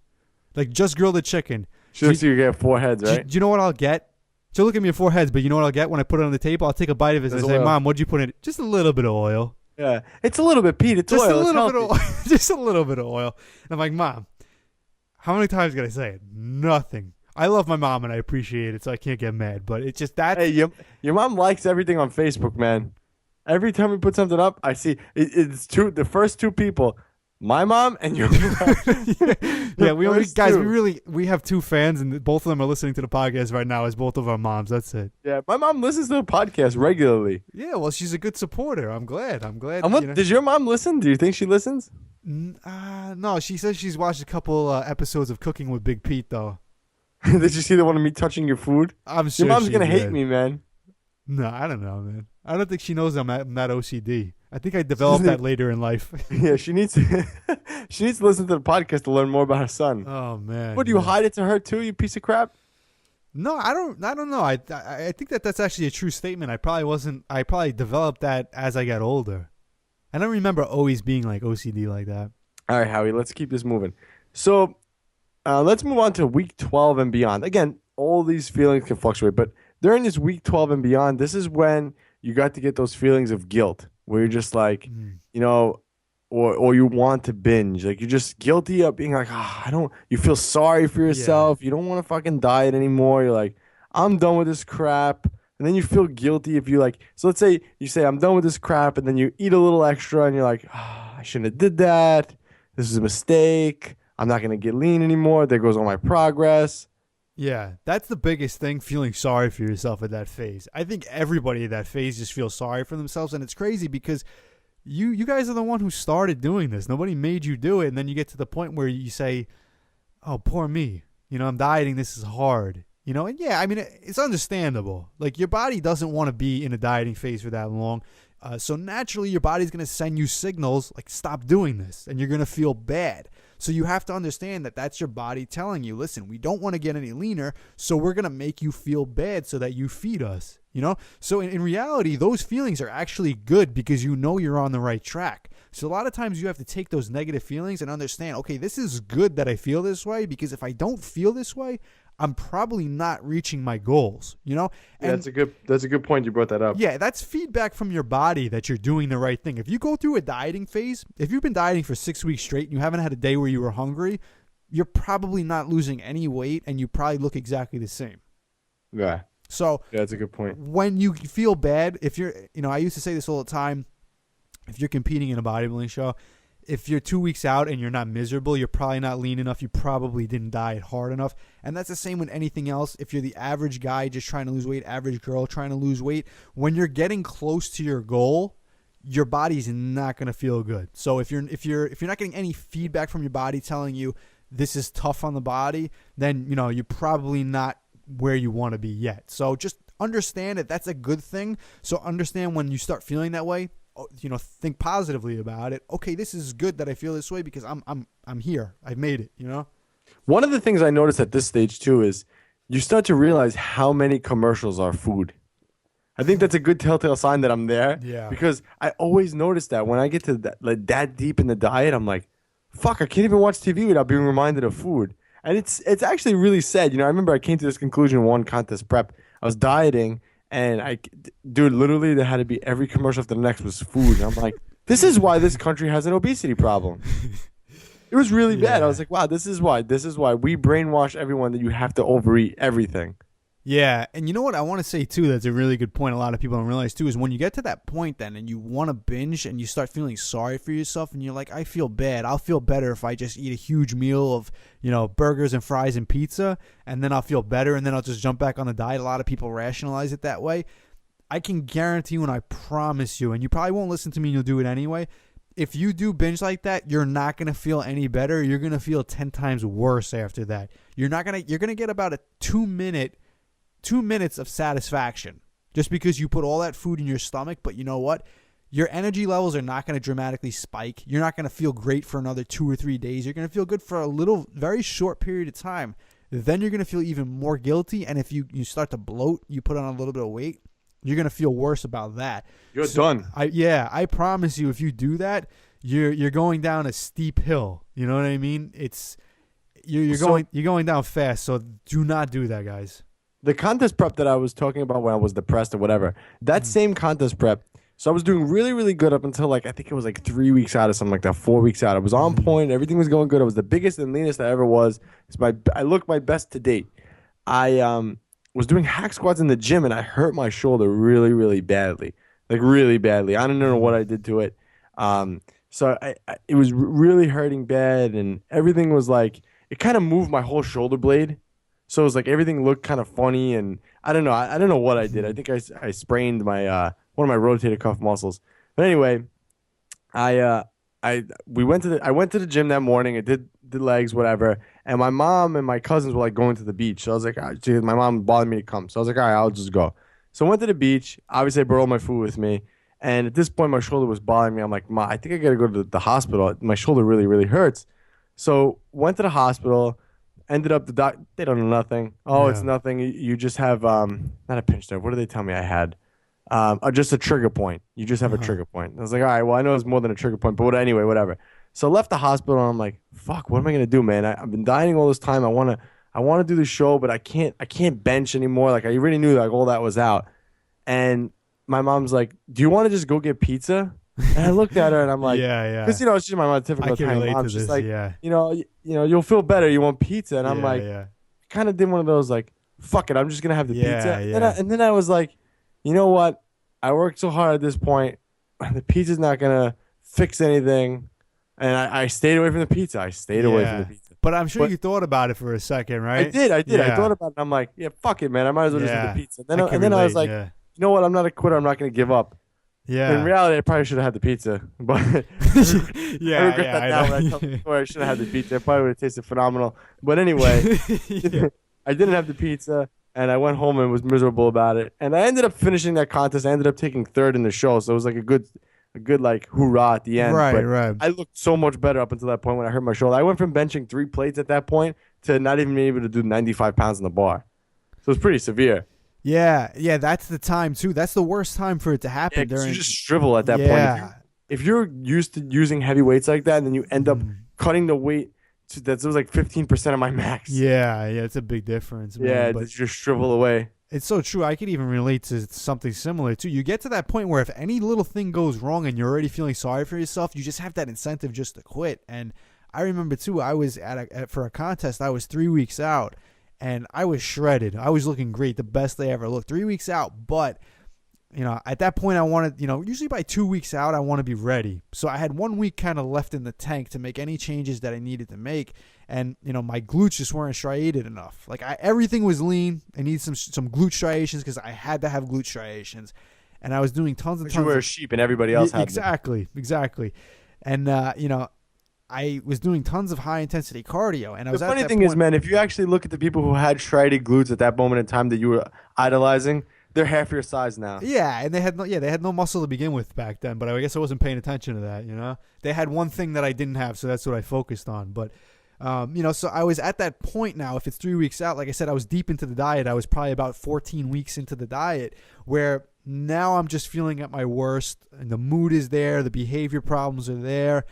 [SPEAKER 3] Like, just grill the chicken.
[SPEAKER 2] She looks like you get 4 heads, right?
[SPEAKER 3] Do you know what I'll get? She'll look at me at 4 heads, but you know what I'll get when I put it on the table? I'll take a bite of it and say, "Mom, what'd you put in it?" Just a little bit of oil.
[SPEAKER 2] Yeah, it's a little bit, Pete. It's
[SPEAKER 3] just
[SPEAKER 2] oil.
[SPEAKER 3] A little bit of oil. Just a little bit of oil. And I'm like, "Mom, how many times can I say it? Nothing." I love my mom and I appreciate it, so I can't get mad. But it's just that.
[SPEAKER 2] Hey, your mom likes everything on Facebook, man. Every time we put something up, I see it's the first 2 people, my mom and your mom.
[SPEAKER 3] Yeah, we have 2 fans, and both of them are listening to the podcast right now as both of our moms. That's it.
[SPEAKER 2] Yeah, my mom listens to the podcast regularly.
[SPEAKER 3] Yeah, well, she's a good supporter. I'm glad.
[SPEAKER 2] Does your mom listen? Do you think she listens?
[SPEAKER 3] No, she says she's watched a couple episodes of Cooking with Big Pete, though.
[SPEAKER 2] Did you see the one of me touching your food?
[SPEAKER 3] I'm sure
[SPEAKER 2] your mom's gonna hate me, man.
[SPEAKER 3] No, I don't know, man. I don't think she knows I'm that OCD. I think I developed that later in life.
[SPEAKER 2] Yeah, she needs to listen to the podcast to learn more about her son.
[SPEAKER 3] Oh man!
[SPEAKER 2] What, do you hide it to her too, you piece of crap?
[SPEAKER 3] No, I don't know. I think that's actually a true statement. I probably developed that as I got older. I don't remember always being like OCD like that.
[SPEAKER 2] All right, Howie, let's keep this moving. So. Let's move on to week 12 and beyond. Again, all these feelings can fluctuate, but during this week 12 and beyond, this is when you got to get those feelings of guilt where you're just like, or you want to binge. Like, you're just guilty of being like, you feel sorry for yourself. Yeah. You don't want to fucking diet anymore. You're like, I'm done with this crap. And then you feel guilty if you so let's say you say, I'm done with this crap. And then you eat a little extra and you're like, I shouldn't have did that. This is a mistake. I'm not going to get lean anymore. There goes all my progress.
[SPEAKER 3] Yeah, that's the biggest thing, feeling sorry for yourself at that phase. I think everybody at that phase just feels sorry for themselves, and it's crazy because you guys are the one who started doing this. Nobody made you do it, and then you get to the point where you say, "Oh, poor me. I'm dieting. This is hard." And yeah, I mean, it's understandable. Like, your body doesn't want to be in a dieting phase for that long. So naturally, your body's going to send you signals like, stop doing this, and you're going to feel bad. So you have to understand that that's your body telling you, listen, we don't want to get any leaner, so we're going to make you feel bad so that you feed us, So in reality, those feelings are actually good because you're on the right track. So a lot of times you have to take those negative feelings and understand, okay, this is good that I feel this way because if I don't feel this way, I'm probably not reaching my goals, And
[SPEAKER 2] yeah, that's a good point. You brought that up.
[SPEAKER 3] Yeah, that's feedback from your body that you're doing the right thing. If you go through a dieting phase, if you've been dieting for 6 weeks straight and you haven't had a day where you were hungry, you're probably not losing any weight and you probably look exactly the same.
[SPEAKER 2] Yeah.
[SPEAKER 3] So
[SPEAKER 2] yeah, that's a good point.
[SPEAKER 3] When you feel bad, if you're, I used to say this all the time, if you're competing in a bodybuilding show, if you're 2 weeks out and you're not miserable, you're probably not lean enough. You probably didn't diet hard enough. And that's the same with anything else. If you're the average guy just trying to lose weight, average girl trying to lose weight, when you're getting close to your goal, your body's not going to feel good. So if you're not getting any feedback from your body telling you this is tough on the body, then you're probably not where you want to be yet. So just understand that that's a good thing. So understand when you start feeling that way, think positively about it. Okay, this is good that I feel this way because I'm here. I've made it,
[SPEAKER 2] One of the things I noticed at this stage too is you start to realize how many commercials are food. I think that's a good telltale sign that I'm there.
[SPEAKER 3] Yeah.
[SPEAKER 2] Because I always notice that when I get to that deep in the diet, I'm like, fuck, I can't even watch TV without being reminded of food. And it's actually really sad. I remember I came to this conclusion in one contest prep. I was dieting, and dude, literally there had to be every commercial after the next was food. And I'm like, this is why this country has an obesity problem. It was really bad. I was like, wow, this is why we brainwash everyone that you have to overeat everything.
[SPEAKER 3] Yeah, and you know what I want to say too, that's a really good point a lot of people don't realize too, is when you get to that point then and you want to binge and you start feeling sorry for yourself and you're like, I feel bad. I'll feel better if I just eat a huge meal of, burgers and fries and pizza, and then I'll feel better and then I'll just jump back on the diet. A lot of people rationalize it that way. I can guarantee you and I promise you, and you probably won't listen to me and you'll do it anyway, if you do binge like that, you're not going to feel any better. You're going to feel 10 times worse after that. You're going to get about a 2 minutes of satisfaction just because you put all that food in your stomach. But you know what? Your energy levels are not going to dramatically spike. You're not going to feel great for another 2 or 3 days. You're going to feel good for a little, very short period of time. Then you're going to feel even more guilty. And if you start to bloat, you put on a little bit of weight, you're going to feel worse about that.
[SPEAKER 2] You're done.
[SPEAKER 3] I promise you, if you do that, you're going down a steep hill. You know what I mean? You're going down fast. So do not do that, guys.
[SPEAKER 2] The contest prep that I was talking about when I was depressed or whatever, that same contest prep, so I was doing really, really good up until I think it was 3 weeks out or something like that, 4 weeks out. I was on point. Everything was going good. I was the biggest and leanest I ever was. I looked my best to date. I was doing hack squats in the gym and I hurt my shoulder really, really badly. Really badly. I don't know what I did to it. So it was really hurting bad, and everything was it kind of moved my whole shoulder blade. So it was everything looked kind of funny, and I don't know. I don't know what I did. I think I sprained my one of my rotator cuff muscles. But anyway, I went to the gym that morning. I did legs, whatever. And my mom and my cousins were going to the beach. So I was like, my mom bothered me to come. So I was like, all right, I'll just go. So I went to the beach. Obviously, I brought all my food with me. And at this point, my shoulder was bothering me. I'm like, Ma, I think I got to go to the hospital. My shoulder really, really hurts. So went to the hospital. Ended up they don't know nothing. Oh, yeah. It's nothing. You just have not a pinch nerve. What did they tell me I had? Just a trigger point. You just have a trigger point. I was like, all right, well, I know it's more than a trigger point, but anyway, whatever. So I left the hospital and I'm like, fuck, what am I gonna do, man? I've been dieting all this time. I wanna do the show, but I can't bench anymore. I already knew all that was out. And my mom's like, do you want to just go get pizza? And I looked at her and I'm like,
[SPEAKER 3] yeah.
[SPEAKER 2] Because it's just my mom, typical time. Mom's just
[SPEAKER 3] yeah.
[SPEAKER 2] You'll feel better. You want pizza? And I'm kind of did one of those fuck it, I'm just gonna have the pizza.
[SPEAKER 3] Yeah.
[SPEAKER 2] And then I was like, you know what? I worked so hard at this point. The pizza's not gonna fix anything. And I stayed away from the pizza. I stayed away from the pizza.
[SPEAKER 3] But I'm sure you thought about it for a second, right?
[SPEAKER 2] I did.
[SPEAKER 3] Yeah.
[SPEAKER 2] I thought about it. I'm like, yeah, fuck it, man. I might as well just eat the pizza. And then I was like, you know what? I'm not a quitter. I'm not gonna give up.
[SPEAKER 3] Yeah.
[SPEAKER 2] In reality, I probably should have had the pizza, but I regret that now. When I tell the story, I should have had the pizza. It probably would have tasted phenomenal. But anyway, I didn't have the pizza, and I went home and was miserable about it. And I ended up finishing that contest. I ended up taking third in the show, so it was a good hoorah at the end.
[SPEAKER 3] Right.
[SPEAKER 2] I looked so much better up until that point when I hurt my shoulder. I went from benching 3 plates at that point to not even being able to do 95 pounds in the bar. So it's pretty severe.
[SPEAKER 3] Yeah, that's the time too. That's the worst time for it to happen.
[SPEAKER 2] You just shrivel at that point. If you're used to using heavy weights like that, and then you end up cutting the weight that was 15% of my max.
[SPEAKER 3] Yeah, it's a big difference. Man,
[SPEAKER 2] but you just shrivel away.
[SPEAKER 3] It's so true. I could even relate to something similar too. You get to that point where if any little thing goes wrong and you're already feeling sorry for yourself, you just have that incentive just to quit. And I remember too, I was for a contest. I was 3 weeks out. And I was shredded. I was looking great, the best I ever looked. 3 weeks out, but at that point I wanted, usually by 2 weeks out I want to be ready. So I had 1 week kind of left in the tank to make any changes that I needed to make. And my glutes just weren't striated enough. Everything was lean. I needed some glute striations because I had to have glute striations. And I was doing tons
[SPEAKER 2] you were a sheep and everybody else had
[SPEAKER 3] exactly. And I was doing tons of high-intensity cardio, and I was.
[SPEAKER 2] The funny thing is, man, if you actually look at the people who had striated glutes at that moment in time that you were idolizing, they're half your size now.
[SPEAKER 3] Yeah, and they had no muscle to begin with back then. But I guess I wasn't paying attention to that. They had one thing that I didn't have, so that's what I focused on. But so I was at that point now. If it's 3 weeks out, like I said, I was deep into the diet. I was probably about 14 weeks into the diet, where now I'm just feeling at my worst, and the mood is there, the behavior problems are there.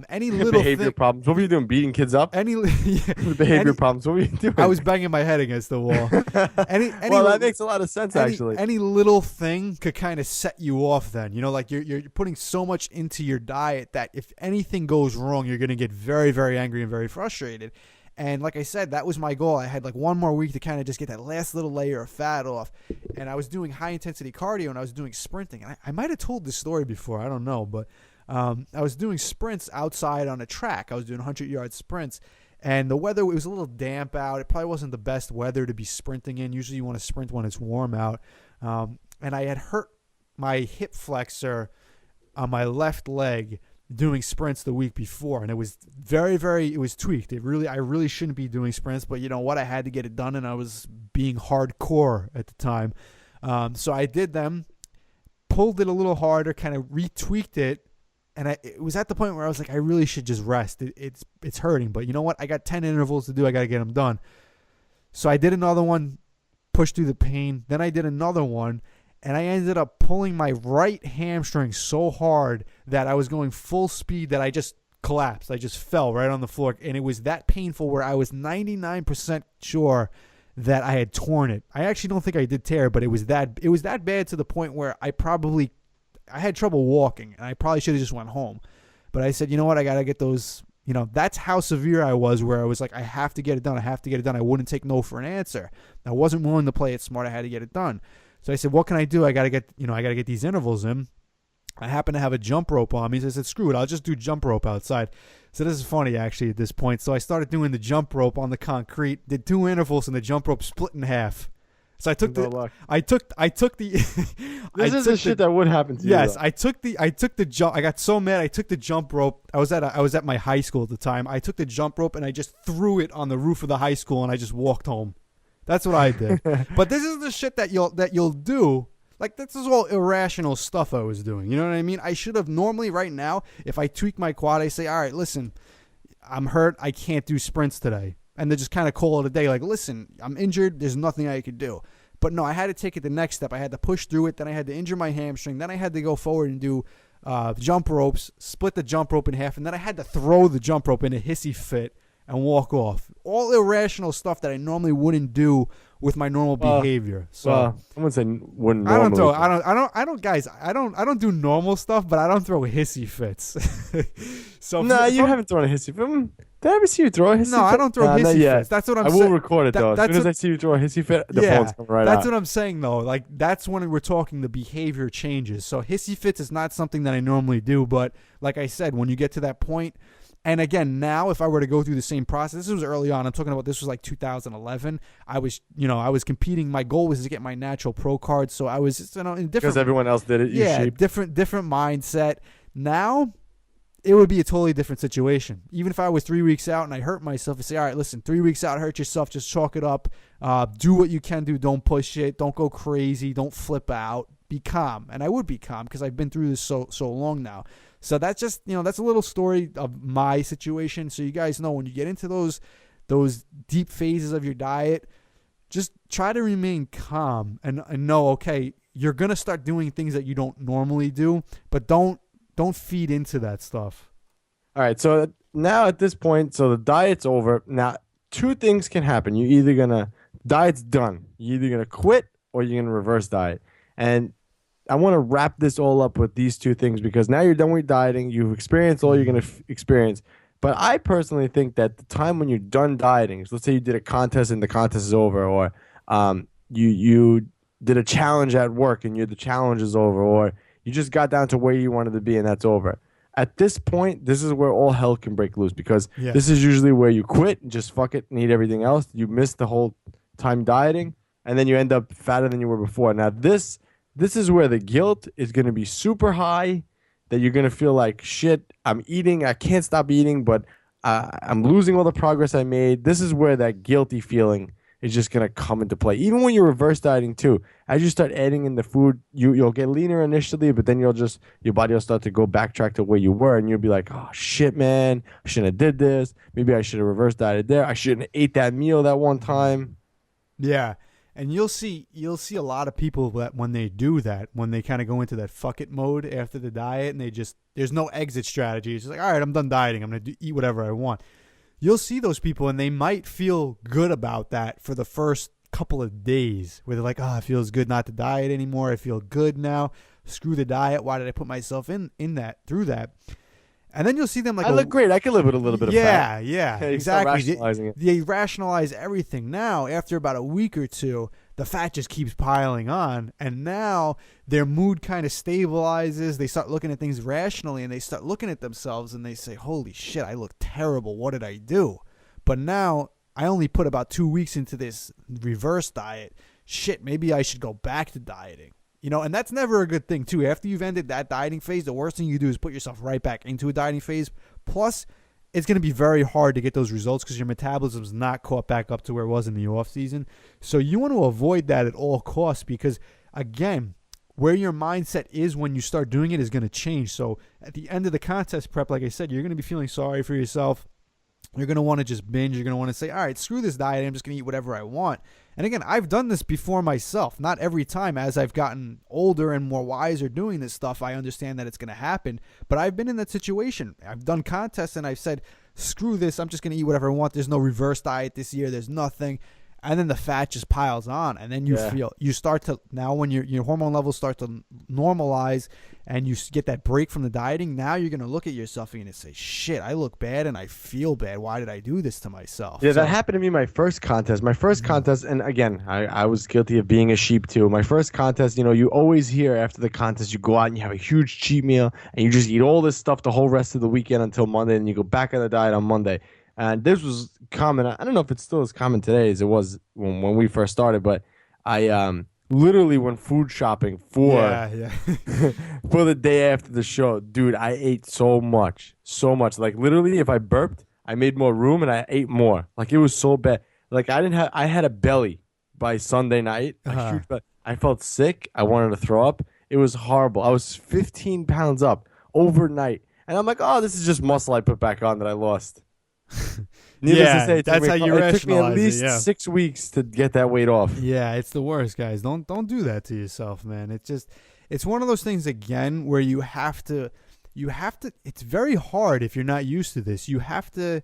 [SPEAKER 3] Any little
[SPEAKER 2] behavior problems. What were you doing? Beating kids up?
[SPEAKER 3] Any
[SPEAKER 2] behavior problems. What were you doing?
[SPEAKER 3] I was banging my head against the wall.
[SPEAKER 2] Well, that makes a lot of sense, actually.
[SPEAKER 3] Any little thing could kind of set you off then. Like you're putting so much into your diet that if anything goes wrong, you're going to get very, very angry and very frustrated. And like I said, that was my goal. I had like one more week to kind of just get that last little layer of fat off. And I was doing high-intensity cardio, and I was doing sprinting. And I might have told this story before. I don't know. But I was doing sprints outside on a track. I was doing 100-yard sprints. And the weather, it was a little damp out. It probably wasn't the best weather to be sprinting in. Usually you want to sprint when it's warm out. And I had hurt my hip flexor on my left leg doing sprints the week before. And it was it was tweaked. I really shouldn't be doing sprints. But you know what? I had to get it done, and I was being hardcore at the time. So I did them, pulled it a little harder, kind of retweaked it. And it was at the point where I was like, I really should just rest. It's hurting. But you know what? I got 10 intervals to do. I got to get them done. So I did another one, pushed through the pain. Then I did another one, and I ended up pulling my right hamstring so hard that I was going full speed that I just collapsed. I just fell right on the floor. And it was that painful where I was 99% sure that I had torn it. I actually don't think I did tear it, but it was that bad to the point where I had trouble walking, and I probably should have just went home. But I said, you know what? I got to get those, that's how severe I was, where I was like, I have to get it done. I have to get it done. I wouldn't take no for an answer. I wasn't willing to play it smart. I had to get it done. So I said, what can I do? I got to get these intervals in. I happen to have a jump rope on me. So I said, screw it. I'll just do jump rope outside. So this is funny, actually, at this point. So I started doing the jump rope on the concrete, did 2 intervals, and the jump rope split in half. So I took I took the
[SPEAKER 2] This is the shit that would happen to you.
[SPEAKER 3] Yes, I took the jump. I got so mad. I took the jump rope. I was at my high school at the time. I took the jump rope and I just threw it on the roof of the high school, and I just walked home. That's what I did. But this is the shit that you'll do. Like, this is all irrational stuff I was doing. You know what I mean? I should have normally right now, if I tweak my quad, I say, all right, listen, I'm hurt. I can't do sprints today. And they just kind of call it a day. Like, listen, I'm injured. There's nothing I could do. But no, I had to take it the next step. I had to push through it. Then I had to injure my hamstring. Then I had to go forward and do jump ropes, split the jump rope in half. And then I had to throw the jump rope in a hissy fit and walk off. All irrational stuff that I normally wouldn't do with my normal behavior. So
[SPEAKER 2] I wouldn't say wouldn't normally.
[SPEAKER 3] I don't do normal stuff, but I don't throw hissy fits. So
[SPEAKER 2] you haven't thrown a hissy fit. Did I ever see you throw a hissy fit?
[SPEAKER 3] No, I don't throw hissy fits. That's what I'm saying.
[SPEAKER 2] I will record it, though. As soon as I see you throw a hissy fit, the phone's coming right out.
[SPEAKER 3] That's what I'm saying, though. Like, that's when we're talking the behavior changes. So hissy fits is not something that I normally do. But like I said, when you get to that point, and again, now if I were to go through the same process, this was early on. I'm talking about this was like 2011. I was competing. My goal was to get my natural pro card. So I was in different.
[SPEAKER 2] Because everyone else did it.
[SPEAKER 3] Different mindset. Now, it would be a totally different situation. Even if I was 3 weeks out and I hurt myself, I say, all right, listen, 3 weeks out, hurt yourself, just chalk it up. Do what you can do. Don't push it. Don't go crazy. Don't flip out. Be calm. And I would be calm because I've been through this so long now. So that's just, that's a little story of my situation. So you guys know when you get into those deep phases of your diet, just try to remain calm and know, okay, you're going to start doing things that you don't normally do, but don't feed into that stuff.
[SPEAKER 2] All right, so now at this point, so the diet's over. Now, 2 things can happen. Diet's done. You're either going to quit or you're going to reverse diet. And I want to wrap this all up with these 2 things because now you're done with dieting. You've experienced all you're going to experience. But I personally think that the time when you're done dieting, so let's say you did a contest and the contest is over, or you did a challenge at work and the challenge is over, or you just got down to where you wanted to be and that's over. At this point, this is where all hell can break loose because this is usually where you quit and just fuck it and eat everything else. You miss the whole time dieting and then you end up fatter than you were before. Now, this is where the guilt is going to be super high, that you're going to feel like, shit, I'm eating, I can't stop eating, but I'm losing all the progress I made. This is where that guilty feeling is just going to come into play. Even when you're reverse dieting too, as you start adding in the food, you'll get leaner initially, but then your body will start to go backtrack to where you were, and you'll be like, oh shit, man, I shouldn't have did this. Maybe I should have reverse dieted there. I shouldn't have ate that meal that one time.
[SPEAKER 3] Yeah. And you'll see a lot of people that when they do that, when they kind of go into that fuck it mode after the diet, and there's no exit strategy. It's just like, all right, I'm done dieting. I'm going to eat whatever I want. You'll see those people, and they might feel good about that for the first couple of days, where they're like, oh, it feels good not to diet anymore. I feel good now. Screw the diet. Why did I put myself in that through that? And then you'll see them like,
[SPEAKER 2] I look great. I can live with a little bit of fat.
[SPEAKER 3] Yeah, exactly. They rationalize everything. Now, after about a week or two, the fat just keeps piling on. And now their mood kind of stabilizes. They start looking at things rationally, and they start looking at themselves, and they say, holy shit, I look terrible. What did I do? But now I only put about 2 weeks into this reverse diet. Shit, maybe I should go back to dieting. You know, and that's never a good thing, too. After you've ended that dieting phase, the worst thing you do is put yourself right back into a dieting phase. Plus, it's going to be very hard to get those results because your metabolism's not caught back up to where it was in the off season. So you want to avoid that at all costs because, again, where your mindset is when you start doing it is going to change. So at the end of the contest prep, like I said, you're going to be feeling sorry for yourself. You're going to want to just binge. You're going to want to say, all right, screw this diet. I'm just going to eat whatever I want. And again, I've done this before myself. Not every time. As I've gotten older and more wiser doing this stuff, I understand that it's going to happen. But I've been in that situation. I've done contests and I've said, screw this. I'm just going to eat whatever I want. There's no reverse diet this year. There's nothing. And then the fat just piles on. And then you start to, now when your hormone levels start to normalize and you get that break from the dieting, now you're going to look at yourself and you're going to say, shit, I look bad and I feel bad. Why did I do this to myself?
[SPEAKER 2] Yeah, that happened to me my first contest. And again, I was guilty of being a sheep too. My first contest, you know, you always hear after the contest, you go out and you have a huge cheat meal and you just eat all this stuff the whole rest of the weekend until Monday, and you go back on the diet on Monday. And this was common. I don't know if it's still as common today as it was when we first started, but I literally went food shopping for for the day after the show. Dude, I ate so much. Like literally, if I burped, I made more room and I ate more. Like it was so bad. Like I had a belly by Sunday night. A huge belly. I felt sick. I wanted to throw up. It was horrible. I was 15 pounds up overnight. And I'm like, oh, this is just muscle I put back on that I lost. Needless to say,
[SPEAKER 3] that's how you rationalize it.
[SPEAKER 2] It took me at least 6 weeks to get that weight off.
[SPEAKER 3] Yeah, it's the worst, guys. Don't do that to yourself, man. It's one of those things again where you have to. It's very hard if you're not used to this. You have to.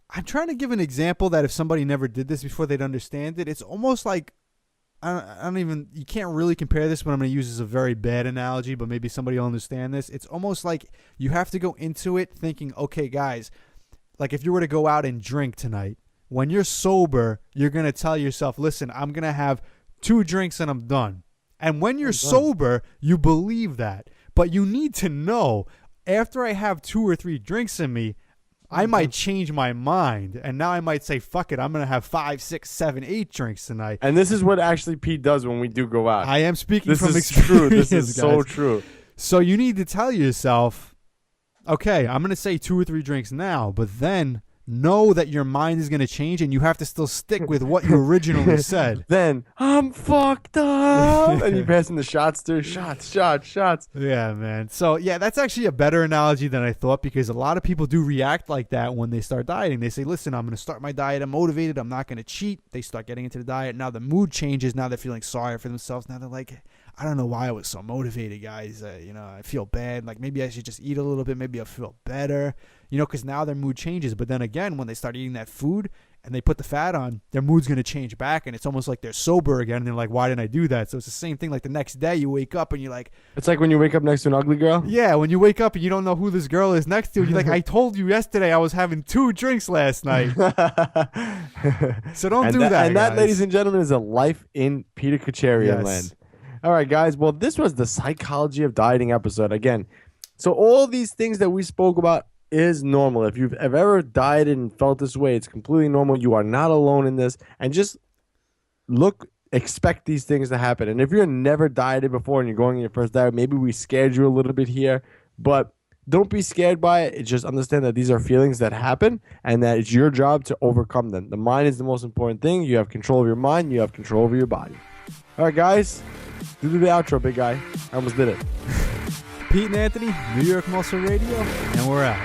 [SPEAKER 3] I'm trying to give an example that if somebody never did this before, they'd understand it. It's almost like you can't really compare this, but I'm going to use this as a very bad analogy, but maybe somebody will understand this. It's almost like you have to go into it thinking, okay, guys, like if you were to go out and drink tonight, when you're sober, you're going to tell yourself, listen, I'm going to have 2 drinks and I'm done. And when you're sober, you believe that. But you need to know, after I have 2 or 3 drinks in me, I might change my mind, and now I might say, fuck it, I'm going to have 5, 6, 7, 8 drinks tonight.
[SPEAKER 2] And this is what actually Pete does when we do go out.
[SPEAKER 3] I am speaking from experience.
[SPEAKER 2] This is so true.
[SPEAKER 3] So you need to tell yourself, okay, I'm going to say 2 or 3 drinks now, but then know that your mind is going to change, and you have to still stick with what you originally said.
[SPEAKER 2] Then, I'm fucked up. And you're passing the shots through. Shots.
[SPEAKER 3] Yeah, man. So, yeah, that's actually a better analogy than I thought, because a lot of people do react like that when they start dieting. They say, listen, I'm going to start my diet. I'm motivated. I'm not going to cheat. They start getting into the diet. Now the mood changes. Now they're feeling sorry for themselves. Now they're like, I don't know why I was so motivated, guys. I feel bad. Like, maybe I should just eat a little bit. Maybe I'll feel better. Because now their mood changes. But then again, when they start eating that food and they put the fat on, their mood's going to change back. And it's almost like they're sober again. And they're like, why didn't I do that? So it's the same thing. Like the next day you wake up and you're like.
[SPEAKER 2] It's like when you wake up next to an ugly girl?
[SPEAKER 3] Yeah, when you wake up and you don't know who this girl is next to. You're like, I told you yesterday I was having 2 drinks last night. So don't do that,
[SPEAKER 2] And that, ladies and gentlemen, is a life in Peter Kacharian land. All right, guys. Well, this was the Psychology of Dieting episode. Again, so all these things that we spoke about is normal. If you've ever dieted and felt this way, it's completely normal. You are not alone in this. And just expect these things to happen. And if you're never dieted before and you're going on your first diet, maybe we scared you a little bit here. But don't be scared by it. Just understand that these are feelings that happen and that it's your job to overcome them. The mind is the most important thing. You have control of your mind. You have control over your body. All right, guys. Do the outro, big guy. I almost did it.
[SPEAKER 3] Pete and Anthony, New York Muscle Radio, and we're out.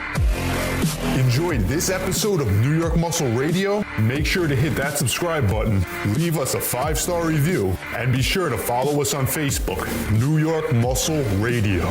[SPEAKER 1] Enjoyed this episode of New York Muscle Radio? Make sure to hit that subscribe button, leave us a 5-star review, and be sure to follow us on Facebook, New York Muscle Radio.